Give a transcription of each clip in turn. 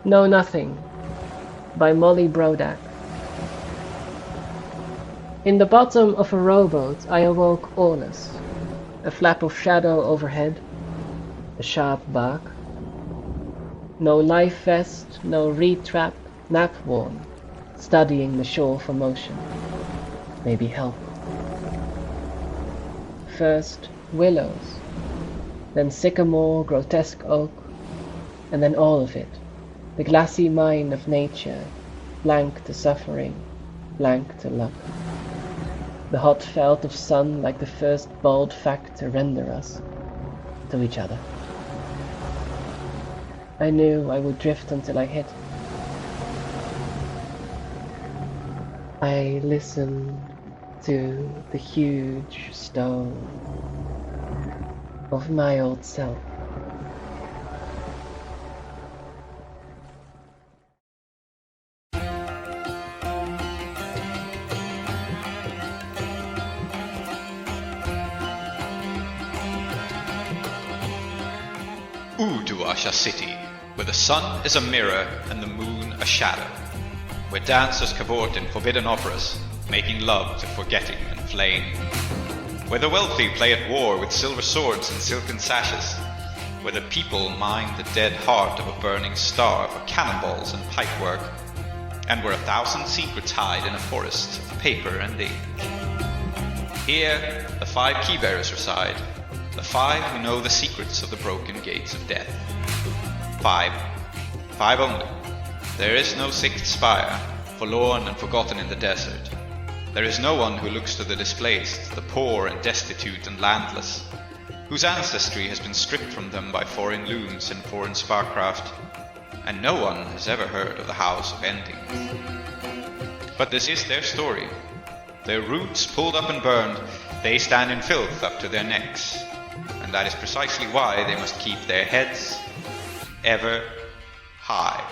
Know Nothing by Molly Brodak. In the bottom of a rowboat I awoke aweless, a flap of shadow overhead, a sharp bark. No life vest, no reed trap, nap worn, studying the shore for motion. Maybe help. First willows, then sycamore, grotesque oak, and then all of it, the glassy mine of nature, blank to suffering, blank to luck. The hot felt of sun like the first bald fact to render us to each other. I knew I would drift until I hit. I listened to the huge stone of my old self. Uduasha City, where the sun is a mirror and the moon a shadow, where dancers cavort in forbidden operas, making love to forgetting and flame, where the wealthy play at war with silver swords and silken sashes, where the people mine the dead heart of a burning star for cannonballs and pipework, and where 1,000 secrets hide in a forest of paper and ink. Here, the 5 keybearers reside, the 5 who know the secrets of the broken gates of death. 5. 5 only. There is no 6th spire, forlorn and forgotten in the desert. There is no one who looks to the displaced, the poor and destitute and landless, whose ancestry has been stripped from them by foreign looms and foreign sparkcraft, and no one has ever heard of the House of Ending. But this is their story. Their roots pulled up and burned, they stand in filth up to their necks, and that is precisely why they must keep their heads ever high.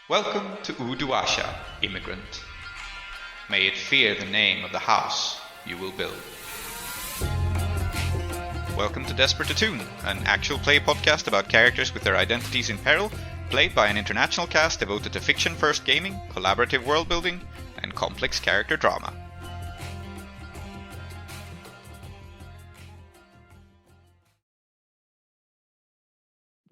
Welcome to Uduasha, immigrant. May it fear the name of the house you will build. Welcome to Desperate Attune, an actual play podcast about characters with their identities in peril, played by an international cast devoted to fiction-first gaming, collaborative world-building, and complex character drama.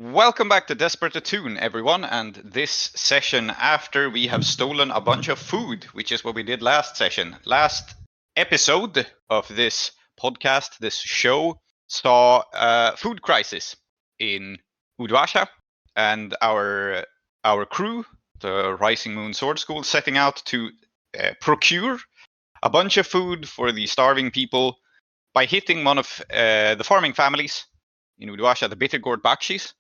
Welcome back to Desperate Attune, everyone, and this session after we have stolen a bunch of food, which is what we did last session. Last episode of this podcast, this show, saw a food crisis in Uduasha, and our crew, the Rising Moon Sword School, setting out to procure a bunch of food for the starving people by hitting one of the farming families in Uduasha, the Bittergourd Bakshis.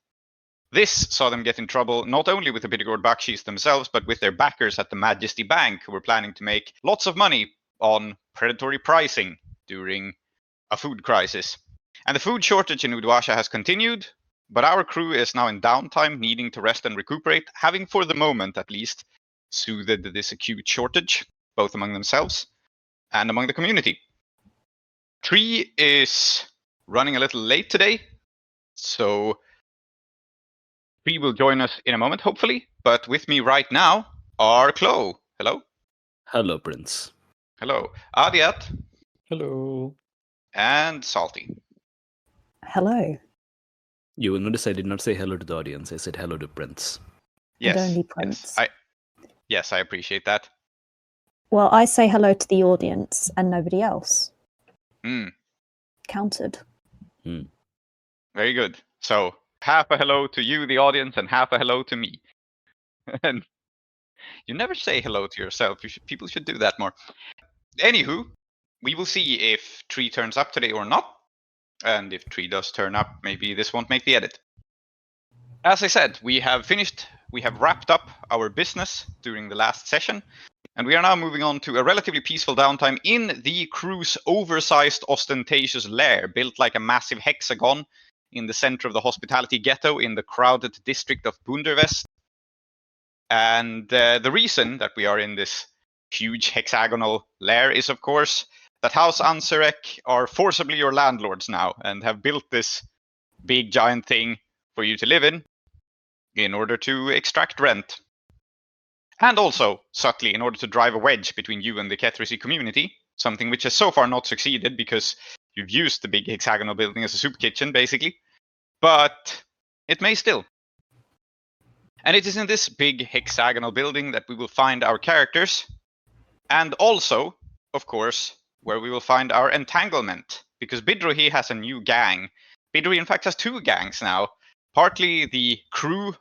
This saw them get in trouble not only with the Bidrohi Bakshis themselves, but with their backers at the Majesty Bank, who were planning to make lots of money on predatory pricing during a food crisis. And the food shortage in Uduasha has continued, but our crew is now in downtime, needing to rest and recuperate, having for the moment at least soothed this acute shortage, both among themselves and among the community. Tree is running a little late today, so Tree will join us in a moment, hopefully. But with me right now are Klow. Hello. Hello, Prince. Hello. Aadiyat. Hello. And Salty. Hello. You will notice I did not say hello to the audience. I said hello to Prince. Yes. And only Prince. Yes, I appreciate that. Well, I say hello to the audience and nobody else. Counted. Very good. So, half a hello to you, the audience, and half a hello to me. And you never say hello to yourself. People should do that more. Anywho, we will see if Tree turns up today or not. And if Tree does turn up, maybe this won't make the edit. As I said, we have wrapped up our business during the last session. And we are now moving on to a relatively peaceful downtime in the crew's oversized, ostentatious lair, built like a massive hexagon in the center of the hospitality ghetto in the crowded district of Bunderwest. And the reason that we are in this huge hexagonal lair is, of course, that House Anzurek are forcibly your landlords now and have built this big giant thing for you to live in. in order to extract rent. And also, subtly, in order to drive a wedge between you and the Kethrisi community, something which has so far not succeeded because you've used the big hexagonal building as a soup kitchen, basically. But it may still. And it is in this big hexagonal building that we will find our characters, and also, of course, where we will find our entanglement, because Bidrohi has a new gang. Bidrohi, in fact, has two gangs now. Partly the crew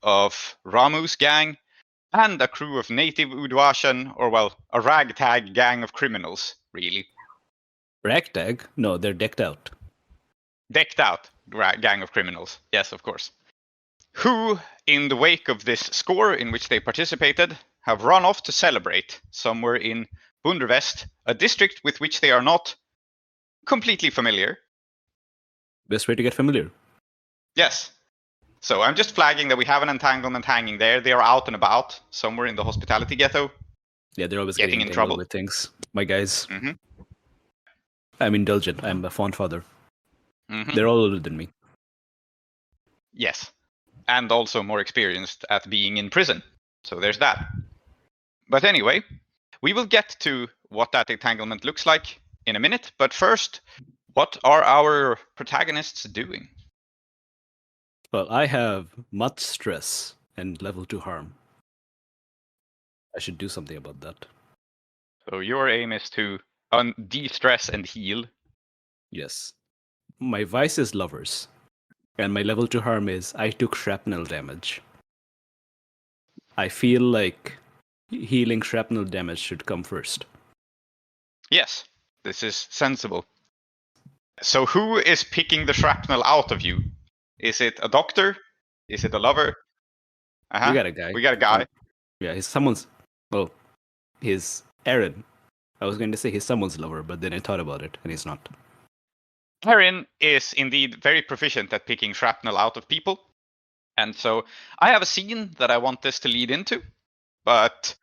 of Ramu's gang, and a crew of native Udwashan, or well, a ragtag gang of criminals, really. Ragtag? No, they're decked out. Decked out gang of criminals, yes, of course. Who, in the wake of this score in which they participated, have run off to celebrate somewhere in Bundervest, a district with which they are not completely familiar. Best way to get familiar. Yes. So I'm just flagging that we have an entanglement hanging there. They are out and about somewhere in the hospitality ghetto. Yeah, they're always Getting getting in entangled trouble. with things. My guys. Mm-hmm. I'm indulgent. I'm a fond father. Mm-hmm. They're all older than me. Yes. And also more experienced at being in prison. So there's that. But anyway, we will get to what that entanglement looks like in a minute. But first, what are our protagonists doing? Well, I have much stress and level 2 harm. I should do something about that. So your aim is to de-stress and heal. Yes. My vice is lovers. And my level 2 harm is I took shrapnel damage. I feel like healing shrapnel damage should come first. Yes, this is sensible. So who is picking the shrapnel out of you? Is it a doctor? Is it a lover? We got a guy. We got a guy. Yeah, he's someone's. Well, he's Aaron. I was going to say he's someone's lover, but then I thought about it, and he's not. Aaron is indeed very proficient at picking shrapnel out of people. And so I have a scene that I want this to lead into. But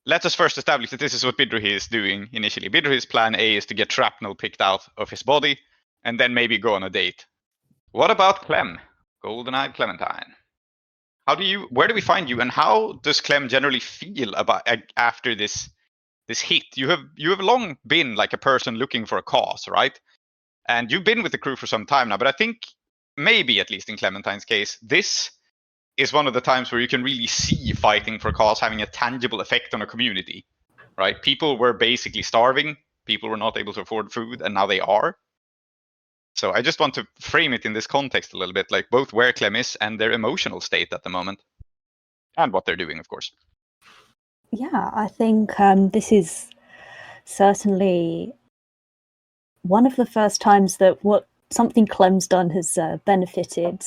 let us first establish that this is what Bidrohi is doing initially. Bidrohi's plan A is to get shrapnel picked out of his body, and then maybe go on a date. What about Clem? Golden-eyed Clementine. Where do we find you, and how does Clem generally feel about after this hit? You have long been like a person looking for a cause, right? And you've been with the crew for some time now, but I think maybe, at least in Clementine's case, this is one of the times where you can really see fighting for a cause having a tangible effect on a community, right? People were basically starving, people were not able to afford food, and now they are. So I just want to frame it in this context a little bit, like both where Clem is and their emotional state at the moment. And what they're doing, of course. Yeah, I think this is certainly one of the first times that something Clem's done has benefited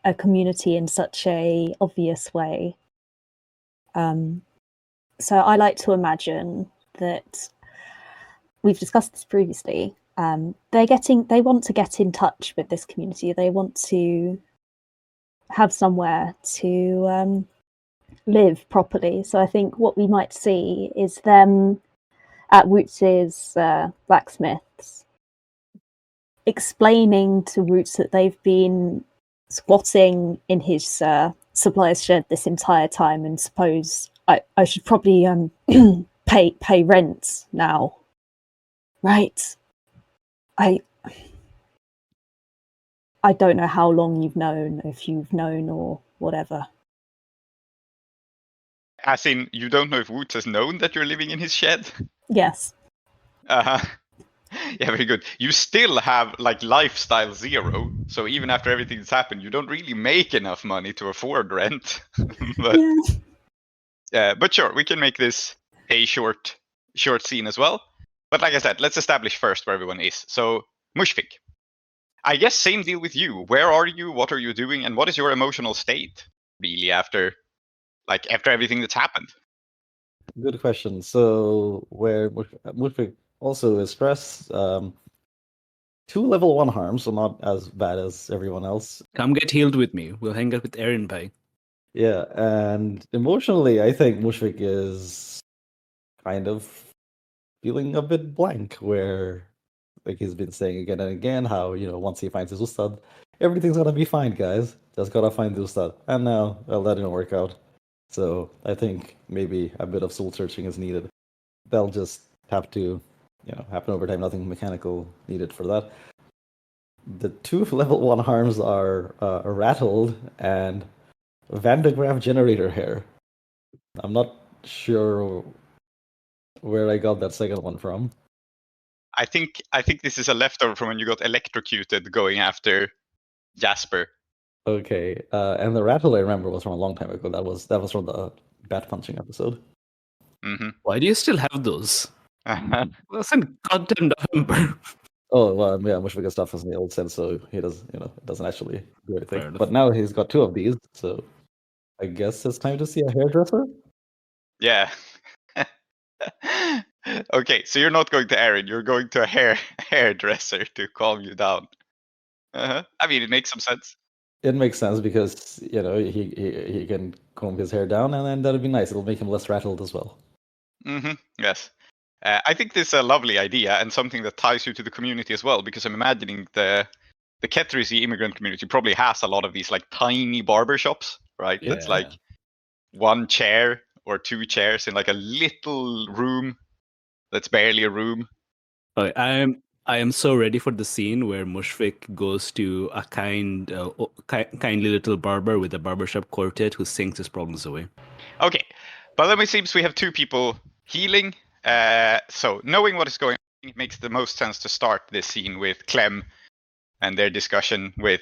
a community in such a obvious way. So I like to imagine that we've discussed this previously. They want to get in touch with this community. They want to have somewhere to live properly. So I think what we might see is them at Roots' blacksmiths explaining to Roots that they've been squatting in his supplier's shed this entire time, and suppose I should probably pay rent now, right? I don't know how long you've known, if you've known or whatever. As in, you don't know if Woots has known that you're living in his shed? Yes. Yeah, very good. You still have like lifestyle 0, so even after everything that's happened, you don't really make enough money to afford rent. But sure, we can make this a short scene as well. But like I said, let's establish first where everyone is. So, Mushfiq, I guess same deal with you. Where are you? What are you doing? And what is your emotional state, really, after everything that's happened? Good question. So, where Mushfiq also is stressed, 2 level 1 harm, so not as bad as everyone else. Come get healed with me. We'll hang out with Aaron Pie. Yeah, and emotionally, I think Mushfiq is kind of feeling a bit blank, where like he's been saying again and again how, once he finds his ustad, everything's gonna be fine, guys. Just gotta find this stuff. And now, well, that didn't work out. So I think maybe a bit of soul searching is needed. They'll just have to, happen over time. Nothing mechanical needed for that. The two level 1 harms are rattled and Van de Graaff generator hair. I'm not sure where I got that second one from. I think this is a leftover from when you got electrocuted going after Jasper. Okay, and the rattle I remember was from a long time ago. That was from the bat punching episode. Mm-hmm. Why do you still have those? That's in goddamn November. Oh well, yeah, Mushfiq stuff is in the old sense, so he does, it doesn't actually do Fair anything. enough. But now he's got two of these, so I guess it's time to see a hairdresser. Yeah. Okay, so you're not going to Erin, you're going to a hairdresser to calm you down. I mean, it makes some sense. It makes sense because he can comb his hair down, and then that'll be nice. It'll make him less rattled as well. Mm-hmm. Yes. I think this is a lovely idea and something that ties you to the community as well, because I'm imagining the Ketterisi immigrant community probably has a lot of these like tiny barber shops, right? Yeah. That's like one chair or two chairs in like a little room that's barely a room. Okay, I am so ready for the scene where Mushfiq goes to a kindly little barber with a barbershop quartet who sings his problems away. Okay, but then it seems we have two people healing. So knowing what is going on, it makes the most sense to start this scene with Clem and their discussion with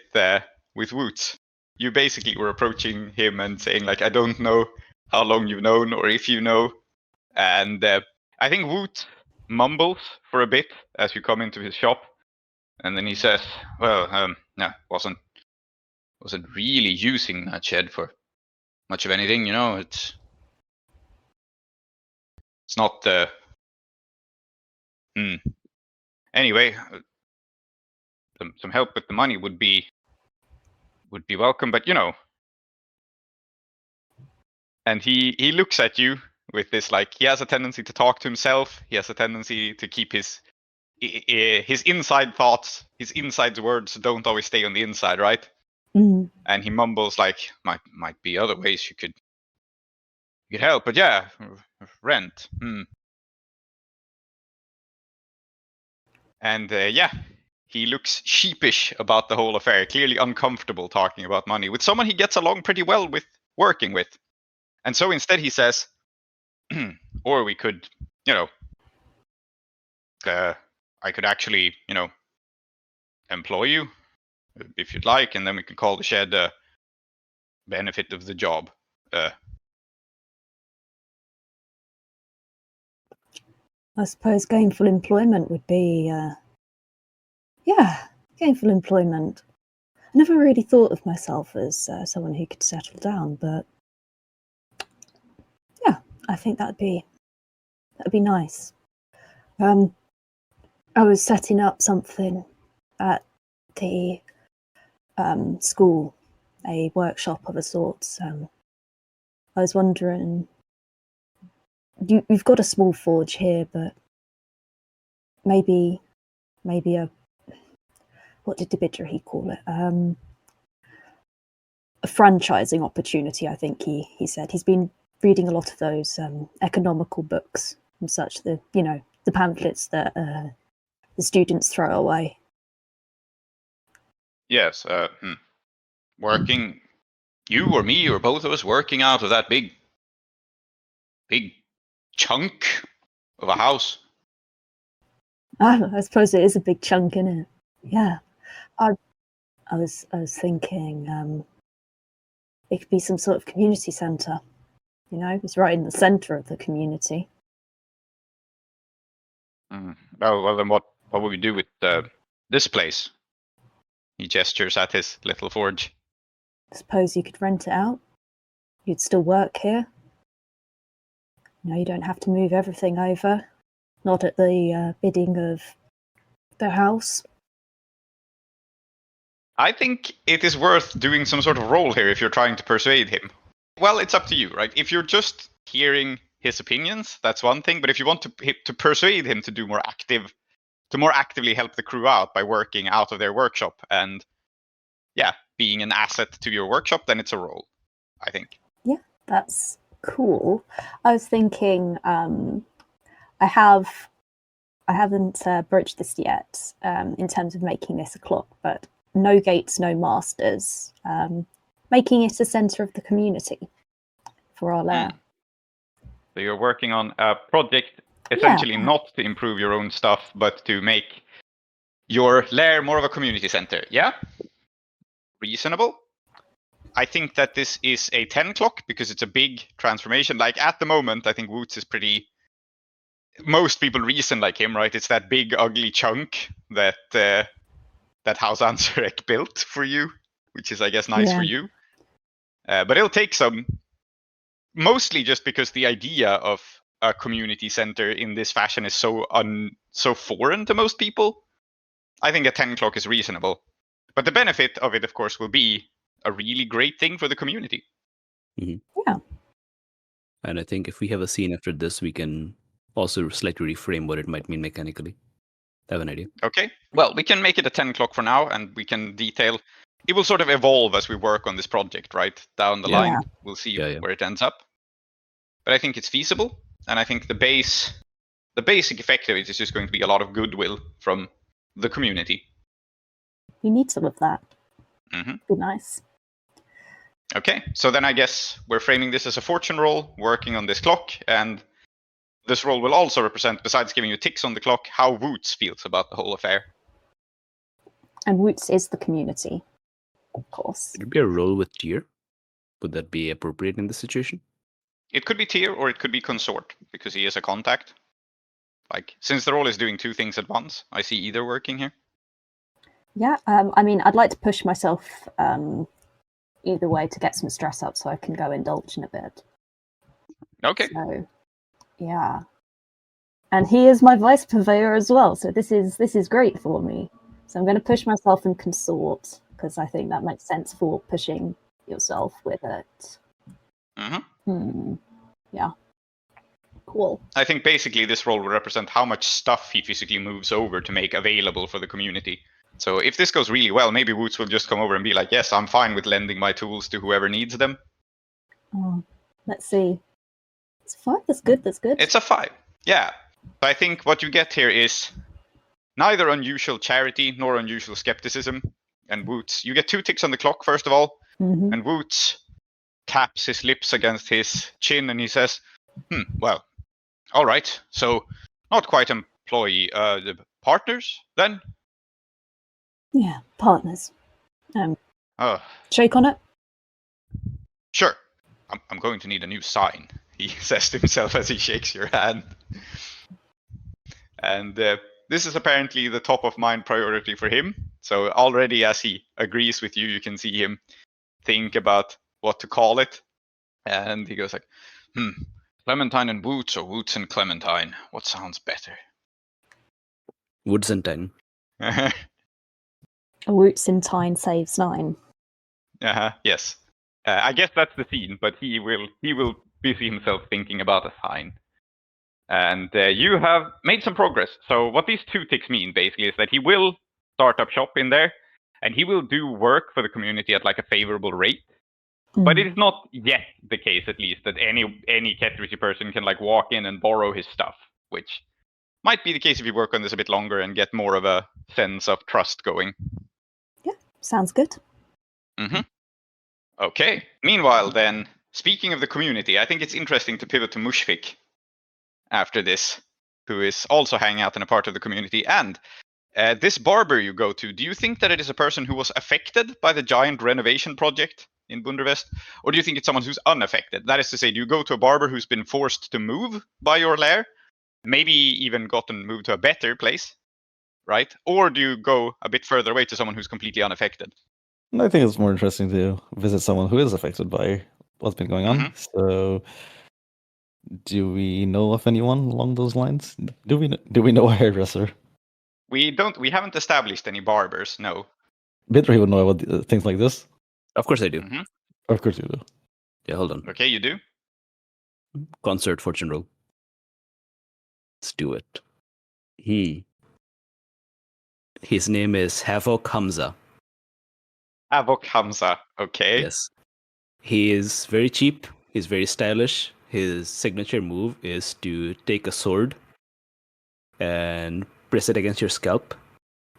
Woots. You basically were approaching him and saying like, I don't know how long you've known or if you know. And I think Woots mumbles for a bit as you come into his shop. And then he says, well, no, wasn't really using that shed for much of anything, it's not the Anyway, some help with the money would be welcome, but and he looks at you with this, like, he has a tendency to talk to himself, he has a tendency to keep his inside thoughts, his inside words don't always stay on the inside, right? Mm. And he mumbles like, might be other ways you could help, but yeah, rent. And yeah, he looks sheepish about the whole affair, clearly uncomfortable talking about money with someone he gets along pretty well with, working with. And so instead he says, or we could, I could actually, employ you if you'd like, and then we can call the shed a benefit of the job. I suppose gainful employment would be, gainful employment. I never really thought of myself as someone who could settle down, but yeah, I think that'd be nice. I was setting up something at the school, a workshop of a sort. I was wondering, you've got a small forge here, but maybe a, what did the Bidrohi call it? A franchising opportunity, I think he said. He's been reading a lot of those economical books and such, the pamphlets that the students throw away. Yes, working, you or me or both of us working out of that big chunk of a house. I suppose it is a big chunk, isn't it? Yeah. I was thinking it could be some sort of community centre. It's right in the centre of the community. Well, then what would we do with this place? He gestures at his little forge. I suppose you could rent it out. You'd still work here. You don't have to move everything over. Not at the bidding of the house. I think it is worth doing some sort of role here if you're trying to persuade him. Well, it's up to you, right? If you're just hearing his opinions, that's one thing. But if you want to persuade him to do more actively help the crew out by working out of their workshop and being an asset to your workshop, then it's a role, I think. Yeah, that's cool. I was thinking, I haven't broached this yet in terms of making this a clock, but no gates, no masters, making it a centre of the community for our lair. So you're working on a project essentially not to improve your own stuff, but to make your lair more of a community center. Yeah? Reasonable. I think that this is a 10 clock because it's a big transformation. Like at the moment, I think Woots is pretty... Most people reason like him, right? It's that big, ugly chunk that House Anzurek built for you, which is, I guess, nice for you. But it'll take some... Mostly just because the idea of a community center in this fashion is so foreign to most people. I think a 10 clock is reasonable. But the benefit of it, of course, will be a really great thing for the community. Mm-hmm. Yeah. And I think if we have a scene after this, we can also slightly reframe what it might mean mechanically. I have an idea. Okay. Well, we can make it a 10 clock for now, and we can detail. It will sort of evolve as we work on this project, right? Down the line, we'll see where it ends up. But I think it's feasible, and I think the basic effect of it is just going to be a lot of goodwill from the community. We need some of that. Be nice. Okay, so then I guess we're framing this as a fortune roll, working on this clock, and this roll will also represent, besides giving you ticks on the clock, how Woots feels about the whole affair. And Woots is the community, of course. Would it be a roll with tier? Would that be appropriate in this situation? It could be tier or it could be consort, because he is a contact. Like, since the roll is doing two things at once, I see either working here. Yeah, I mean, I'd like to push myself either way to get some stress up so I can go indulge in a bit. Okay. So, yeah. And he is my vice purveyor as well, so this is great for me. So I'm going to push myself and consort, because I think that makes sense for pushing yourself with it. Yeah. Cool. I think basically this role will represent how much stuff he physically moves over to make available for the community. So if this goes really well, maybe Woots will just come over and be like, yes, I'm fine with lending my tools to whoever needs them. Oh, let's see. It's a 5. That's good. It's a 5. Yeah. But I think what you get here is neither unusual charity nor unusual skepticism. And Woots, you get 2 ticks on the clock, first of all. And Woots taps his lips against his chin and he says, well, all right. So not quite employee, partners then? Yeah, partners. Shake on it? Sure. I'm going to need a new sign, he says to himself as he shakes your hand. And this is apparently the top of mind priority for him. So already as he agrees with you, you can see him think about what to call it. And he goes like, Clementine and Woots or Woots and Clementine? What sounds better? Woods and 10. A Woots in Tyne saves 9. Yes. I guess that's the scene, but he will busy himself thinking about a sign. And you have made some progress. So what these 2 ticks mean basically is that he will start up shop in there, and he will do work for the community at like a favorable rate. But it is not yet the case, at least, that any Ketrici person can like walk in and borrow his stuff, which might be the case if you work on this a bit longer and get more of a sense of trust going. Yeah, sounds good. Okay. Meanwhile, then, speaking of the community, I think it's interesting to pivot to Mushfiq after this, who is also hanging out in a part of the community. And this barber you go to, do you think that it is a person who was affected by the giant renovation project in Bundervest? Or do you think it's someone who's unaffected? That is to say, do you go to a barber who's been forced to move by your lair? Maybe even gotten moved to a better place, right? Or do you go a bit further away to someone who's completely unaffected? I think it's more interesting to visit someone who is affected by what's been going on. So, do we know of anyone along those lines? Do we know a hairdresser? We don't. We haven't established any barbers. No. Bidrohi would know about things like this. Of course I do. Of course you do. Yeah, hold on. Okay, you do. Concert fortune roll. Let's do it. His name is Havok Hamza. Avok Hamza. Okay. Yes. He is very cheap. He's very stylish. His signature move is to take a sword and press it against your scalp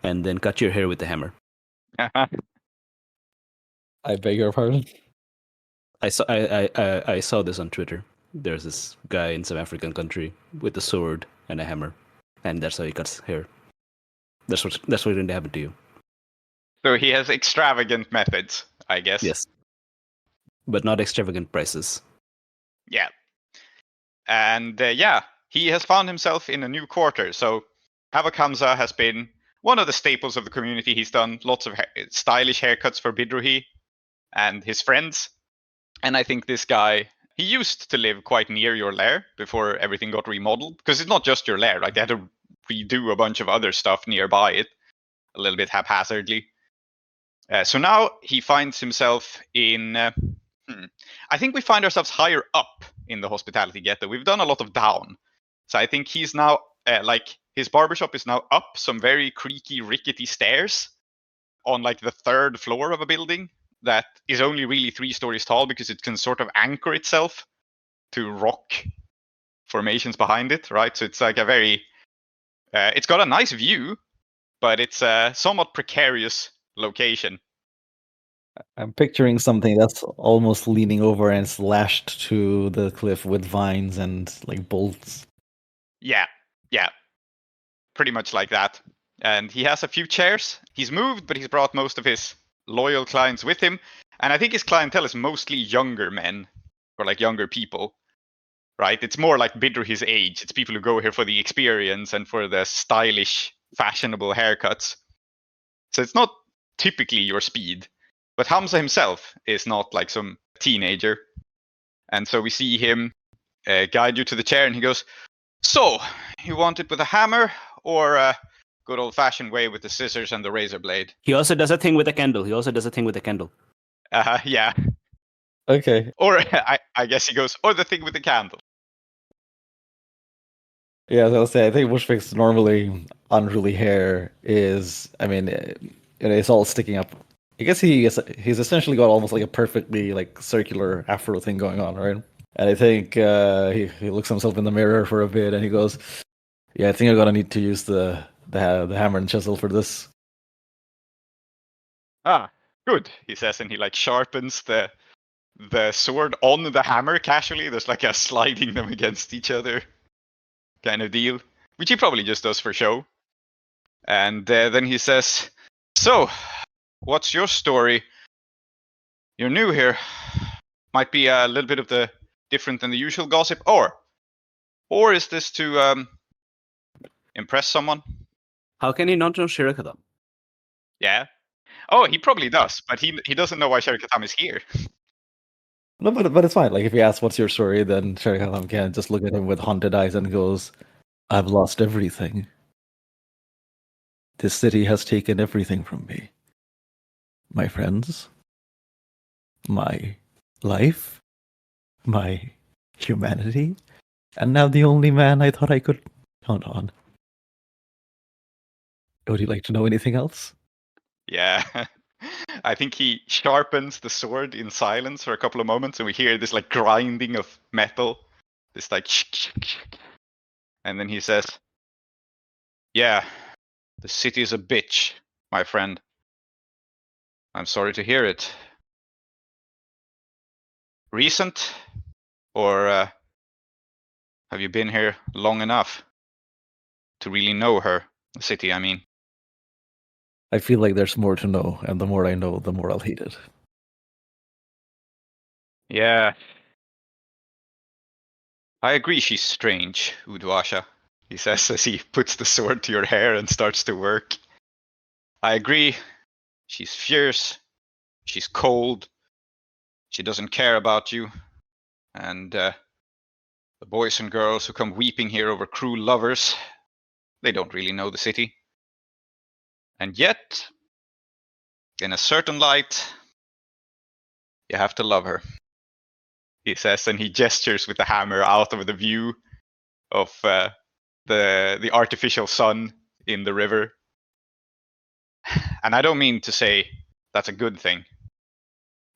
and then cut your hair with a hammer. I beg your pardon. I saw this on Twitter. There's this guy in some African country with a sword and a hammer, and that's how he cuts hair. That's what's going to happen to you. So he has extravagant methods, I guess. Yes, but not extravagant prices. Yeah. And he has found himself in a new quarter. So Avok Hamza has been one of the staples of the community. He's done lots of stylish haircuts for Bidrohi and his friends. And I think this guy, he used to live quite near your lair before everything got remodeled. Because it's not just your lair, like they had to redo a bunch of other stuff nearby it, a little bit haphazardly. So now he finds himself in... I think we find ourselves higher up in the hospitality ghetto. We've done a lot of down. So I think he's now, his barbershop is now up some very creaky, rickety stairs on like the third floor of a building that is only really 3 stories tall because it can sort of anchor itself to rock formations behind it, right? So it's like a very, it's got a nice view, but it's a somewhat precarious location. I'm picturing something that's almost leaning over and it's lashed to the cliff with vines and like bolts. Yeah, pretty much like that. And he has a few chairs. He's moved, but he's brought most of his loyal clients with him. And I think his clientele is mostly younger men or like younger people, right? It's more like Bidrohi's age. It's people who go here for the experience and for the stylish, fashionable haircuts. So it's not typically your speed. But Hamza himself is not like some teenager. And so we see him guide you to the chair and he goes, "So, you want it with a hammer or a good old-fashioned way with the scissors and the razor blade?" He also does a thing with a candle. Yeah. Okay. Or I guess he goes, or the thing with the candle. Yeah, as I was saying, I think Mushfiq's normally unruly hair is, I mean, it's all sticking up. I guess he's essentially got almost like a perfectly like circular afro thing going on, right? And I think he looks himself in the mirror for a bit and he goes, "Yeah, I think I'm gonna need to use the hammer and chisel for this." Ah, good, he says, and he like sharpens the sword on the hammer casually. There's like a sliding them against each other kind of deal, which he probably just does for show. And then he says, "So, what's your story? You're new here. Might be a little bit of the different than the usual gossip, or is this to impress someone?" How can he not know Shirakatam? Yeah. Oh, he probably does, but he doesn't know why Sherikatam is here. No, but it's fine. Like if you ask what's your story, then Shankarabharanam can just look at him with haunted eyes and goes, "I've lost everything. This city has taken everything from me. My friends, my life, my humanity, and now the only man I thought I could count on. Would you like to know anything else?" Yeah. I think he sharpens the sword in silence for a couple of moments, and we hear this like grinding of metal, this like and then he says, "Yeah, the city is a bitch, my friend. I'm sorry to hear it. Recent, or have you been here long enough to really know her? The city, I mean." I feel like there's more to know, and the more I know, the more I'll hate it. Yeah. I agree she's strange, Udwasha, he says as he puts the sword to your hair and starts to work. I agree. She's fierce. She's cold. She doesn't care about you. And the boys and girls who come weeping here over cruel lovers, they don't really know the city. And yet, in a certain light, you have to love her, he says, and he gestures with the hammer out of the view of the artificial sun in the river. And I don't mean to say that's a good thing.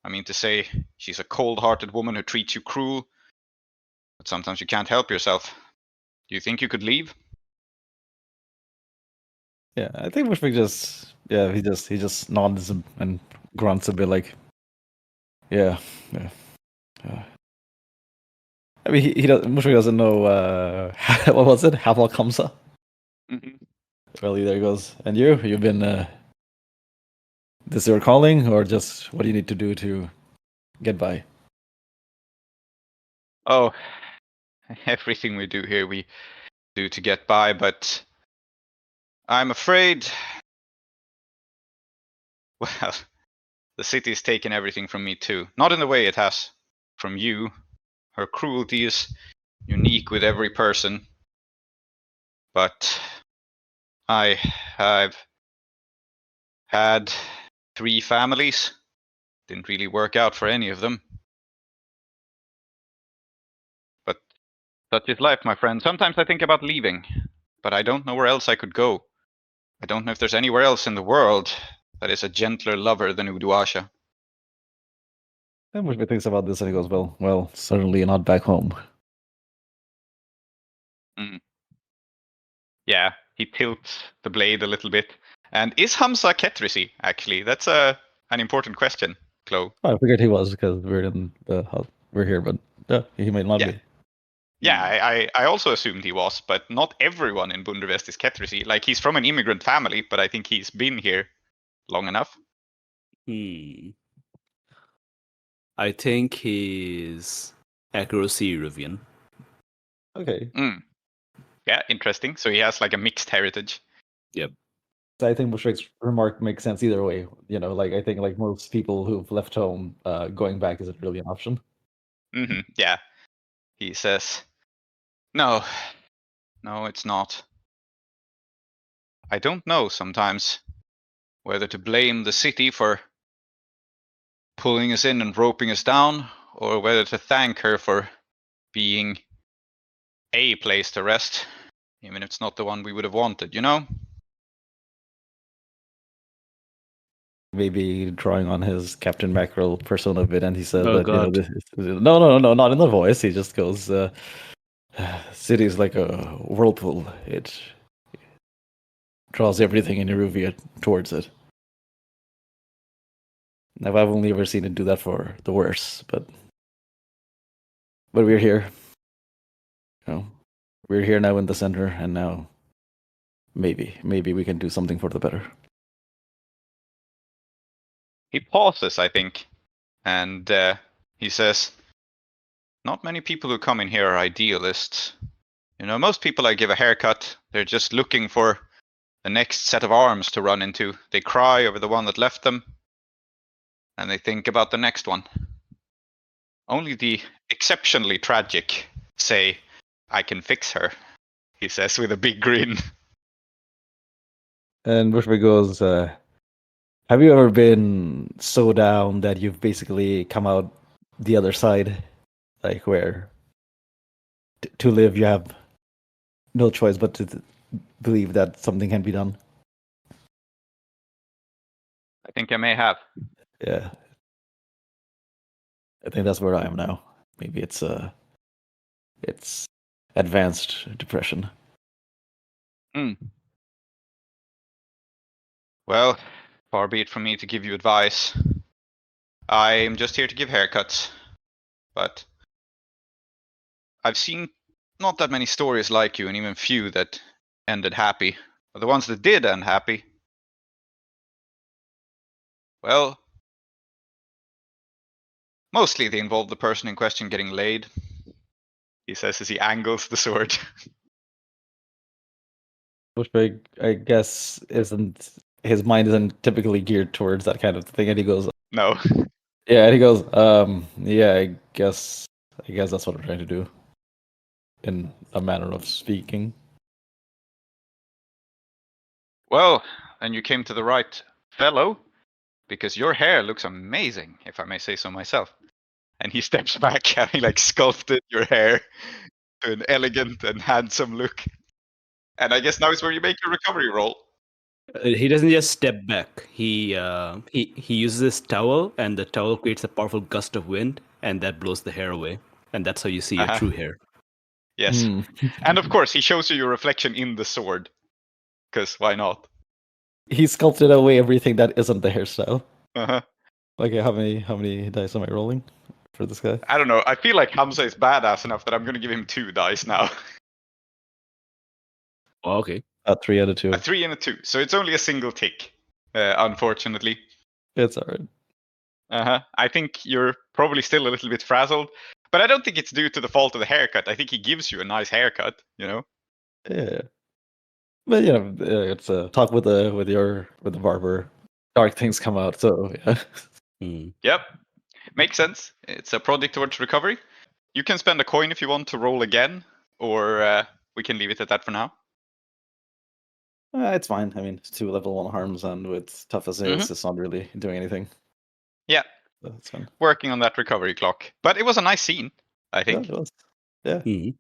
I mean to say, she's a cold-hearted woman who treats you cruel, but sometimes you can't help yourself. Do you think you could leave? Yeah, I think Mushfiq he just nods and grunts a bit like, yeah. I mean, Mushfiq doesn't know what was it, Haval Kamsa. Well, there he goes. And you've been this your calling, or just what do you need to do to get by? Oh, everything we do here we do to get by, but I'm afraid, well, the city's taken everything from me too. Not in the way it has from you. Her cruelty is unique with every person. But I've had 3 families. Didn't really work out for any of them. But such is life, my friend. Sometimes I think about leaving, but I don't know where else I could go. I don't know if there's anywhere else in the world that is a gentler lover than Uduasha. And Mushfiq thinks about this and he goes, well, certainly not back home. Yeah, he tilts the blade a little bit. And is Hamza Ketrisi, actually? That's an important question, Klow. Oh, I figured he was because we're in the house. We're here, but yeah, he might not be. Yeah, I also assumed he was, but not everyone in Bundervest is Ketrisi. Like, he's from an immigrant family, but I think he's been here long enough. I think he's accuracy Iruvian. Okay. Yeah, interesting. So he has like a mixed heritage. Yep. I think Mushfiq's remark makes sense either way. You know, like I think like most people who've left home, going back isn't really an option. Yeah. He says, no, it's not. I don't know sometimes whether to blame the city for pulling us in and roping us down, or whether to thank her for being a place to rest, even if it's not the one we would have wanted, you know? Maybe drawing on his Captain Mackerel persona a bit, and he says Oh, that God. no, not in the voice. He just goes, "City is like a whirlpool. It draws everything in Iruvia towards it." Now, I've only ever seen it do that for the worse, but we're here. You know, we're here now in the center, and now maybe we can do something for the better. He pauses, I think, and he says, not many people who come in here are idealists. You know, most people I give a haircut, they're just looking for the next set of arms to run into. They cry over the one that left them, and they think about the next one. Only the exceptionally tragic say, I can fix her, he says with a big grin. And Bushwick goes, have you ever been so down that you've basically come out the other side? Like where to live you have no choice but to believe that something can be done? I think I may have. Yeah. I think that's where I am now. Maybe it's advanced depression. Well, far be it from me to give you advice. I'm just here to give haircuts. But I've seen not that many stories like you, and even few that ended happy. But the ones that did end happy, well, mostly they involve the person in question getting laid, he says as he angles the sword. Bushwick, I guess, his mind isn't typically geared towards that kind of thing, and he goes, No. yeah, and he goes, yeah, I guess that's what I'm trying to do, in a manner of speaking. Well, then you came to the right fellow, because your hair looks amazing, if I may say so myself. And he steps back, having like sculpted your hair to an elegant and handsome look. And I guess now is where you make your recovery roll. He doesn't just step back. He uses his towel, and the towel creates a powerful gust of wind, and that blows the hair away. And that's how you see your Uh-huh. true hair. Yes. Hmm. And of course, he shows you your reflection in the sword. Because why not? He sculpted away everything that isn't the hairstyle. Uh-huh. Okay, how many dice am I rolling for this guy? I don't know. I feel like Hamza is badass enough that I'm going to give him 2 dice now. Oh, okay. 3 out of 2. A 3 and a 2. So it's only a single tick, unfortunately. It's alright. Uh-huh. I think you're probably still a little bit frazzled. But I don't think it's due to the fault of the haircut. I think he gives you a nice haircut, you know? Yeah. But it's a talk with the barber. Dark things come out, so yeah. Yep. Makes sense. It's a project towards recovery. You can spend a coin if you want to roll again, or we can leave it at that for now. It's fine. I mean, 2 level 1 harms, and with tough as it is, it's not really doing anything. Yeah. So it's fine. Working on that recovery clock. But it was a nice scene, I think. Yeah, it was. Yeah. Mhm.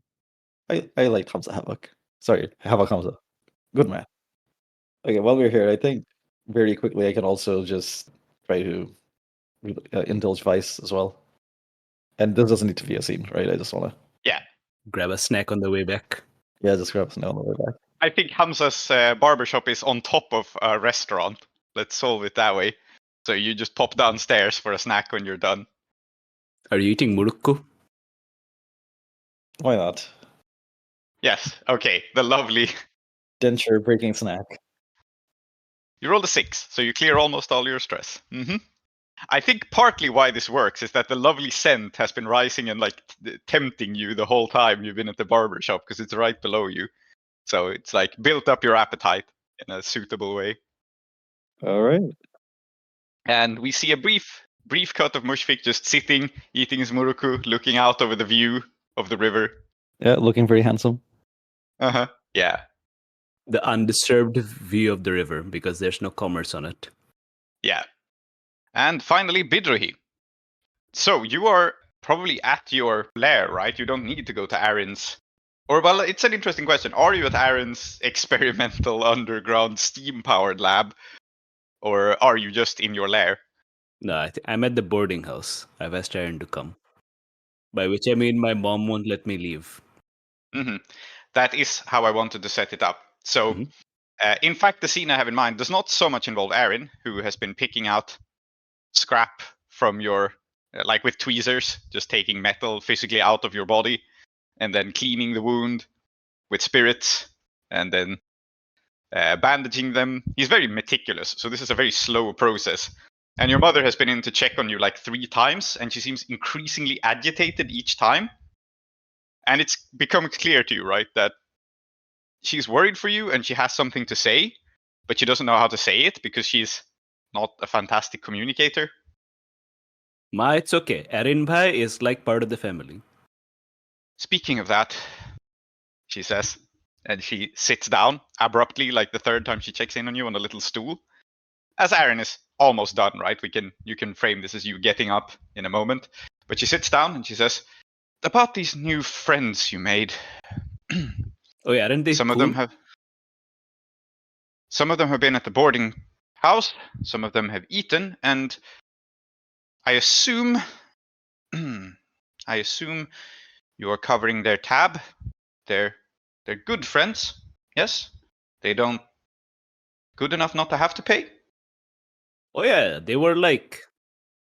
I liked Hamza Havoc. Sorry, Havoc Hamza. Good man. Okay, while we're here, I think very quickly I can also just try to indulge Vice as well. And this doesn't need to be a scene, right? I just want to, Grab a snack on the way back. just grab some on the way back. I think Hamza's barbershop is on top of a restaurant. Let's solve it that way. So you just pop downstairs for a snack when you're done. Are you eating murukku? Why not? Yes, okay, the lovely. Denture breaking snack. You rolled a 6, so you clear almost all your stress. I think partly why this works is that the lovely scent has been rising and like tempting you the whole time you've been at the barber shop because it's right below you. So it's like built up your appetite in a suitable way. All right. And we see a brief cut of Mushfiq just sitting, eating his muruku, looking out over the view of the river. Yeah, looking very handsome. Uh-huh. Yeah. The undisturbed view of the river because there's no commerce on it. Yeah. And finally, Bidrohi. So you are probably at your lair, right? You don't need to go to Aaron's. Or, well, it's an interesting question. Are you at Aaron's experimental underground steam-powered lab? Or are you just in your lair? No, I'm at the boarding house. I've asked Aaron to come. By which I mean my mom won't let me leave. That is how I wanted to set it up. So, in fact, the scene I have in mind does not so much involve Aaron, who has been picking out scrap from your, like with tweezers, just taking metal physically out of your body, and then cleaning the wound with spirits, and then bandaging them. He's very meticulous, so this is a very slow process. And your mother has been in to check on you like 3 times, and she seems increasingly agitated each time. And it's become clear to you, right, that she's worried for you and she has something to say, but she doesn't know how to say it because she's not a fantastic communicator. Ma, it's okay. Aaron Bhai is like part of the family. Speaking of that, she says, and she sits down abruptly, like the 3rd time she checks in on you on a little stool. As Aaron is almost done, right? You can frame this as you getting up in a moment. But she sits down and she says, about these new friends you made. Oh, yeah, aren't they Some cool? of them have been at the boarding house, some of them have eaten, and I assume you are covering their tab. They're good friends, yes? They don't good enough not to have to pay? Oh yeah, they were like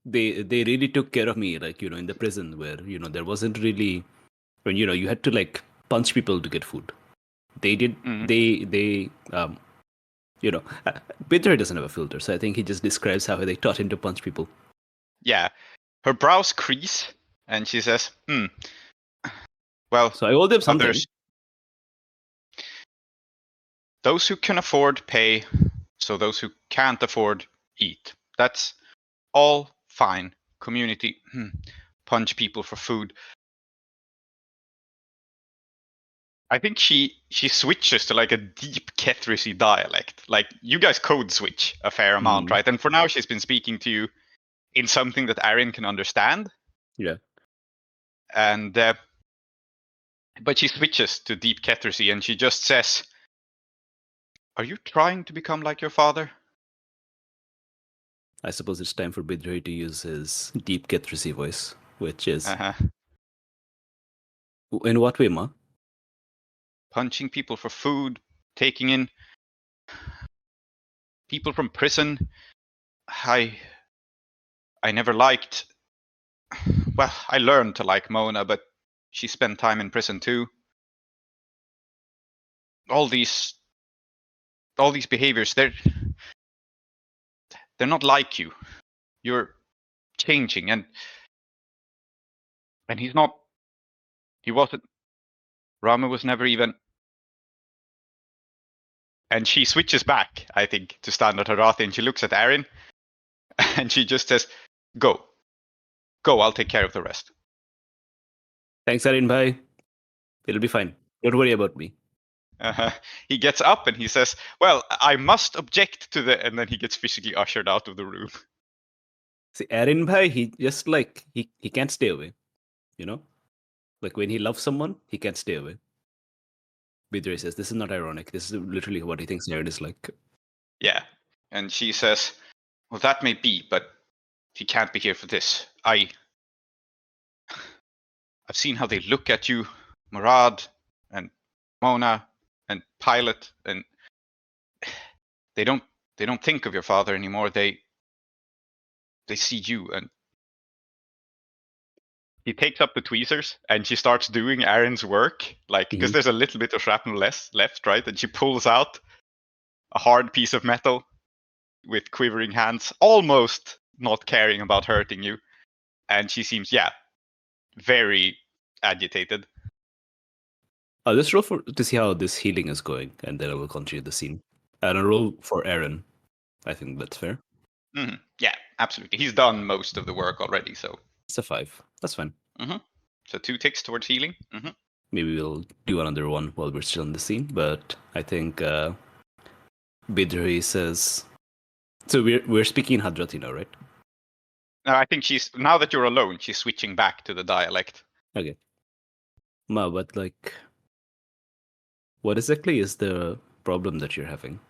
they really took care of me, like, in the prison where, there wasn't really when you had to like punch people to get food. They did they Peter doesn't have a filter, so I think he just describes how they taught him to punch people. Yeah. Her brows crease and she says, well, So I owe them something. Those who can afford pay, so those who can't afford eat. That's all fine. Community, punch people for food. I think she switches to like a deep Kethrisi dialect. Like you guys code switch a fair amount, right? And for now she's been speaking to you in something that Aaron can understand. Yeah. And but she switches to deep Kethrisi and she just says, Are you trying to become like your father? I suppose it's time for Bidrohi to use his deep Kethrisi voice, which is... Uh-huh. In what way, Ma? Punching people for food, taking in people from prison. I never liked... Well, I learned to like Mona, but she spent time in prison too. All these behaviors, they're not like you. You're changing, and he wasn't. Rama was never even. And she switches back, I think, to Standard Harathi, and she looks at Aaron, and she just says, Go, I'll take care of the rest. Thanks, Arin bhai. It'll be fine. Don't worry about me. He gets up and he says, well, I must object to the... And then he gets physically ushered out of the room. See, Arin bhai, he just like, he can't stay away. You know? Like when he loves someone, he can't stay away. Bidrohi says, this is not ironic. This is literally what he thinks Aaron is like. Yeah. And she says, well, that may be, but he can't be here for this. I've seen how they look at you, Murad and Mona and Pilot, and they don't think of your father anymore. They see you. And he takes up the tweezers and she starts doing Aaron's work, like, because there's a little bit of shrapnel left, right? And she pulls out a hard piece of metal with quivering hands, almost not caring about hurting you. And she seems, very agitated. I'll just roll to see how this healing is going, and then I will continue the scene. And a roll for Aaron. I think that's fair. Mm-hmm. Yeah, absolutely. He's done most of the work already, so. It's a 5. That's fine. Mm-hmm. So 2 ticks towards healing. Mm-hmm. Maybe we'll do another one while we're still in the scene, but I think Bidrohi says... So we're speaking Hadrati now, right? No, I think now that you're alone, she's switching back to the dialect. Okay. Ma, but like... What exactly is the problem that you're having?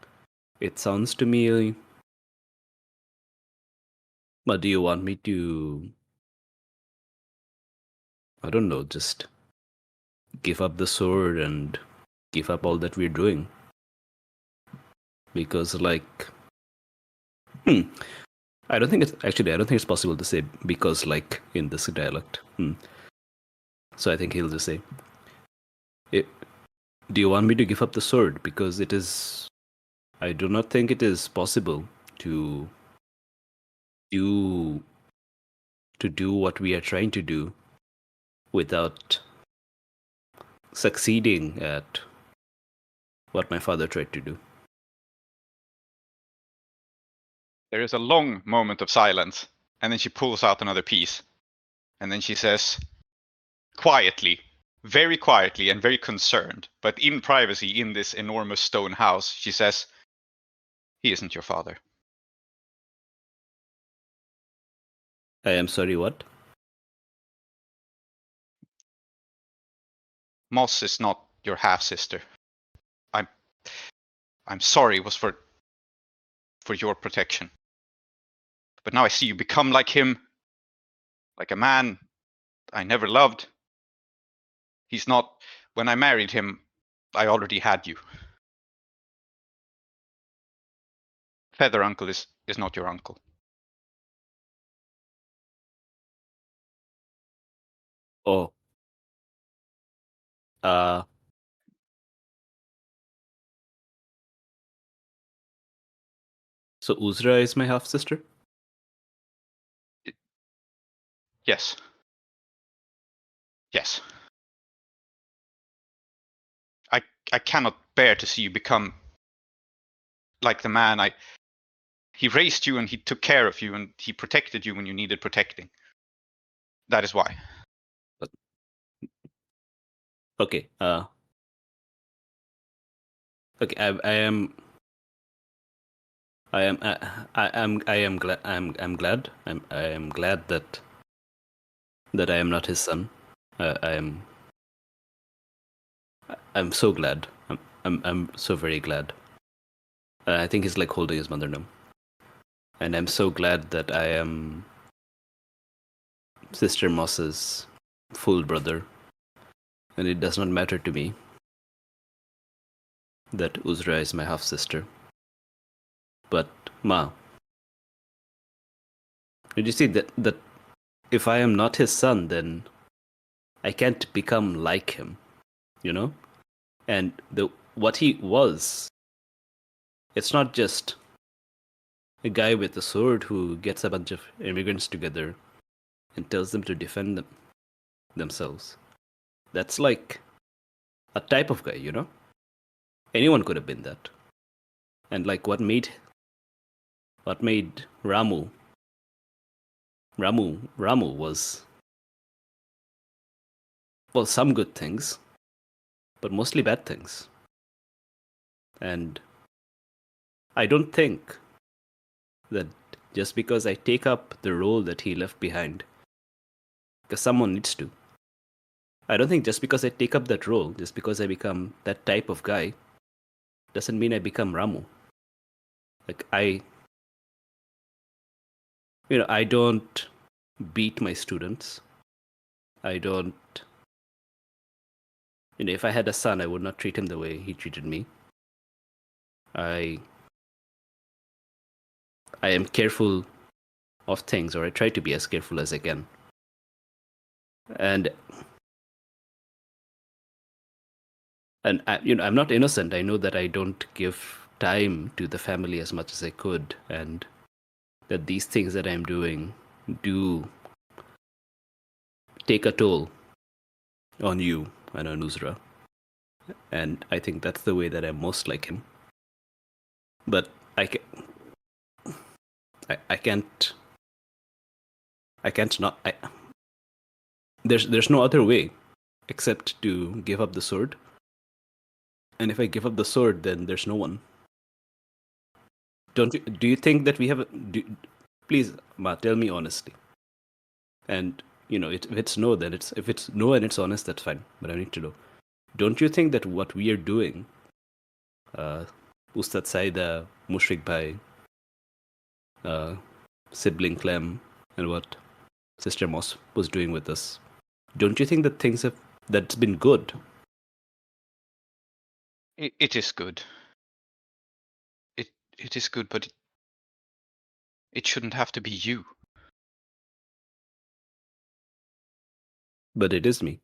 It sounds to me... But do you want me to... I don't know, just give up the sword and give up all that we're doing? Because like... I don't think it's possible to say because like in this dialect. So I think he'll just say, do you want me to give up the sword? Because I do not think it is possible to do what we are trying to do without succeeding at what my father tried to do. There is a long moment of silence, and then she pulls out another piece. And then she says, quietly, very quietly and very concerned, but in privacy in this enormous stone house, she says, he isn't your father. I am sorry, what? Moss is not your half-sister. I'm sorry it was for your protection. But now I see you become like him, like a man I never loved. He's not... When I married him, I already had you. Feather Uncle is not your uncle. Oh. So Uzra is my half-sister? Yes. Yes. I cannot bear to see you become like the man he raised you and he took care of you and he protected you when you needed protecting. That is why. Okay. Okay. I am glad. I'm glad. I am glad that I am not his son. I'm so glad. I'm so very glad. I think he's like holding his mother now. And I'm so glad that I am Sister Moss's full brother. And it does not matter to me that Uzra is my half sister. But Ma, did you see that if I am not his son, then I can't become like him, you know? And what he was, it's not just a guy with a sword who gets a bunch of immigrants together and tells them to defend themselves. That's like a type of guy, you know? Anyone could have been that. And like what made Ramu was, well, some good things, but mostly bad things. And I don't think that just because I take up the role that he left behind, because someone needs to. I don't think just because I take up that role, just because I become that type of guy, doesn't mean I become Ramu. Like I don't beat my students. I don't, if I had a son, I would not treat him the way he treated me. I am careful of things, or I try to be as careful as I can. And I'm not innocent. I know that I don't give time to the family as much as I could, and that these things that I'm doing do take a toll on you and on Uzra. And I think that's the way that I'm most like him. But I can't not. There's no other way except to give up the sword. And if I give up the sword, then there's no one. Do you think that we have please, Ma, tell me honestly. And if it's no, then if it's no and it's honest, that's fine. But I need to know. Don't you think that what we are doing, Ustad Saida, Mushfiq Bhai, sibling Clem, and what Sister Moss was doing with us, don't you think that that's been good? It is good. It is good, but it shouldn't have to be you. But it is me.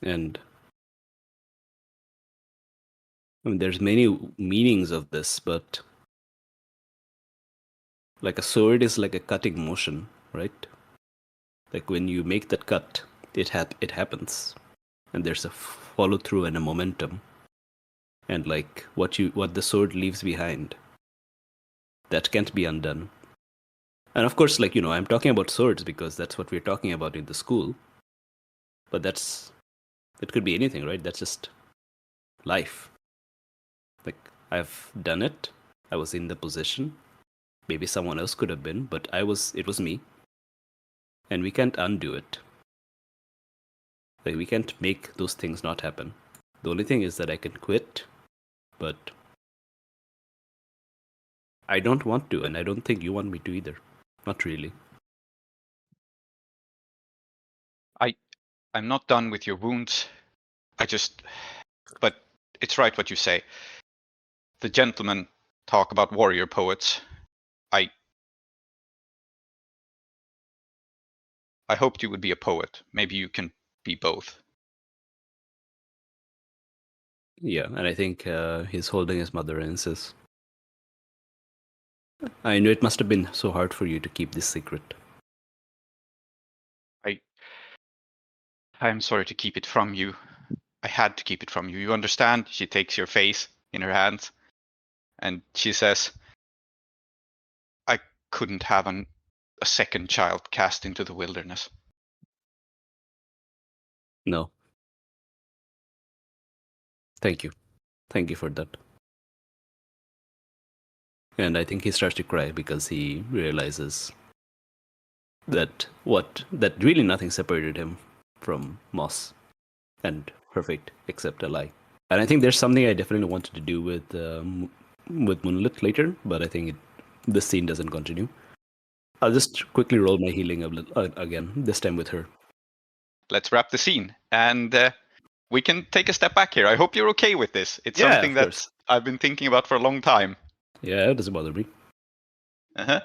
And I mean, there's many meanings of this, but like a sword is like a cutting motion, right? Like when you make that cut, it happens, and there's a follow through and a momentum, and like what the sword leaves behind, that can't be undone. And of course, like I'm talking about swords because that's what we're talking about in the school. But it could be anything, right? That's just life. Like I've done it. I was in the position. Maybe someone else could have been, but it was me. And we can't undo it. Like we can't make those things not happen. The only thing is that I can quit, but I don't want to, and I don't think you want me to either. Not really. I'm not done with your wounds. But it's right what you say. The gentlemen talk about warrior poets. I hoped you would be a poet. Maybe you can be both. Yeah, and I think he's holding his mother in his. I know it must have been so hard for you to keep this secret. I'm sorry to keep it from you. I had to keep it from you. You understand? She takes your face in her hands and she says, I couldn't have a second child cast into the wilderness. No. Thank you. Thank you for that. And I think he starts to cry because he realizes that really nothing separated him from Moss and Perfect except a lie. And I think there's something I definitely wanted to do with Moonlit later, but I think this scene doesn't continue. I'll just quickly roll my healing again, this time with her. Let's wrap the scene, and we can take a step back here. I hope you're okay with this. It's Yeah, something of that course. I've been thinking about for a long time. Yeah, it doesn't bother me. Uh-huh.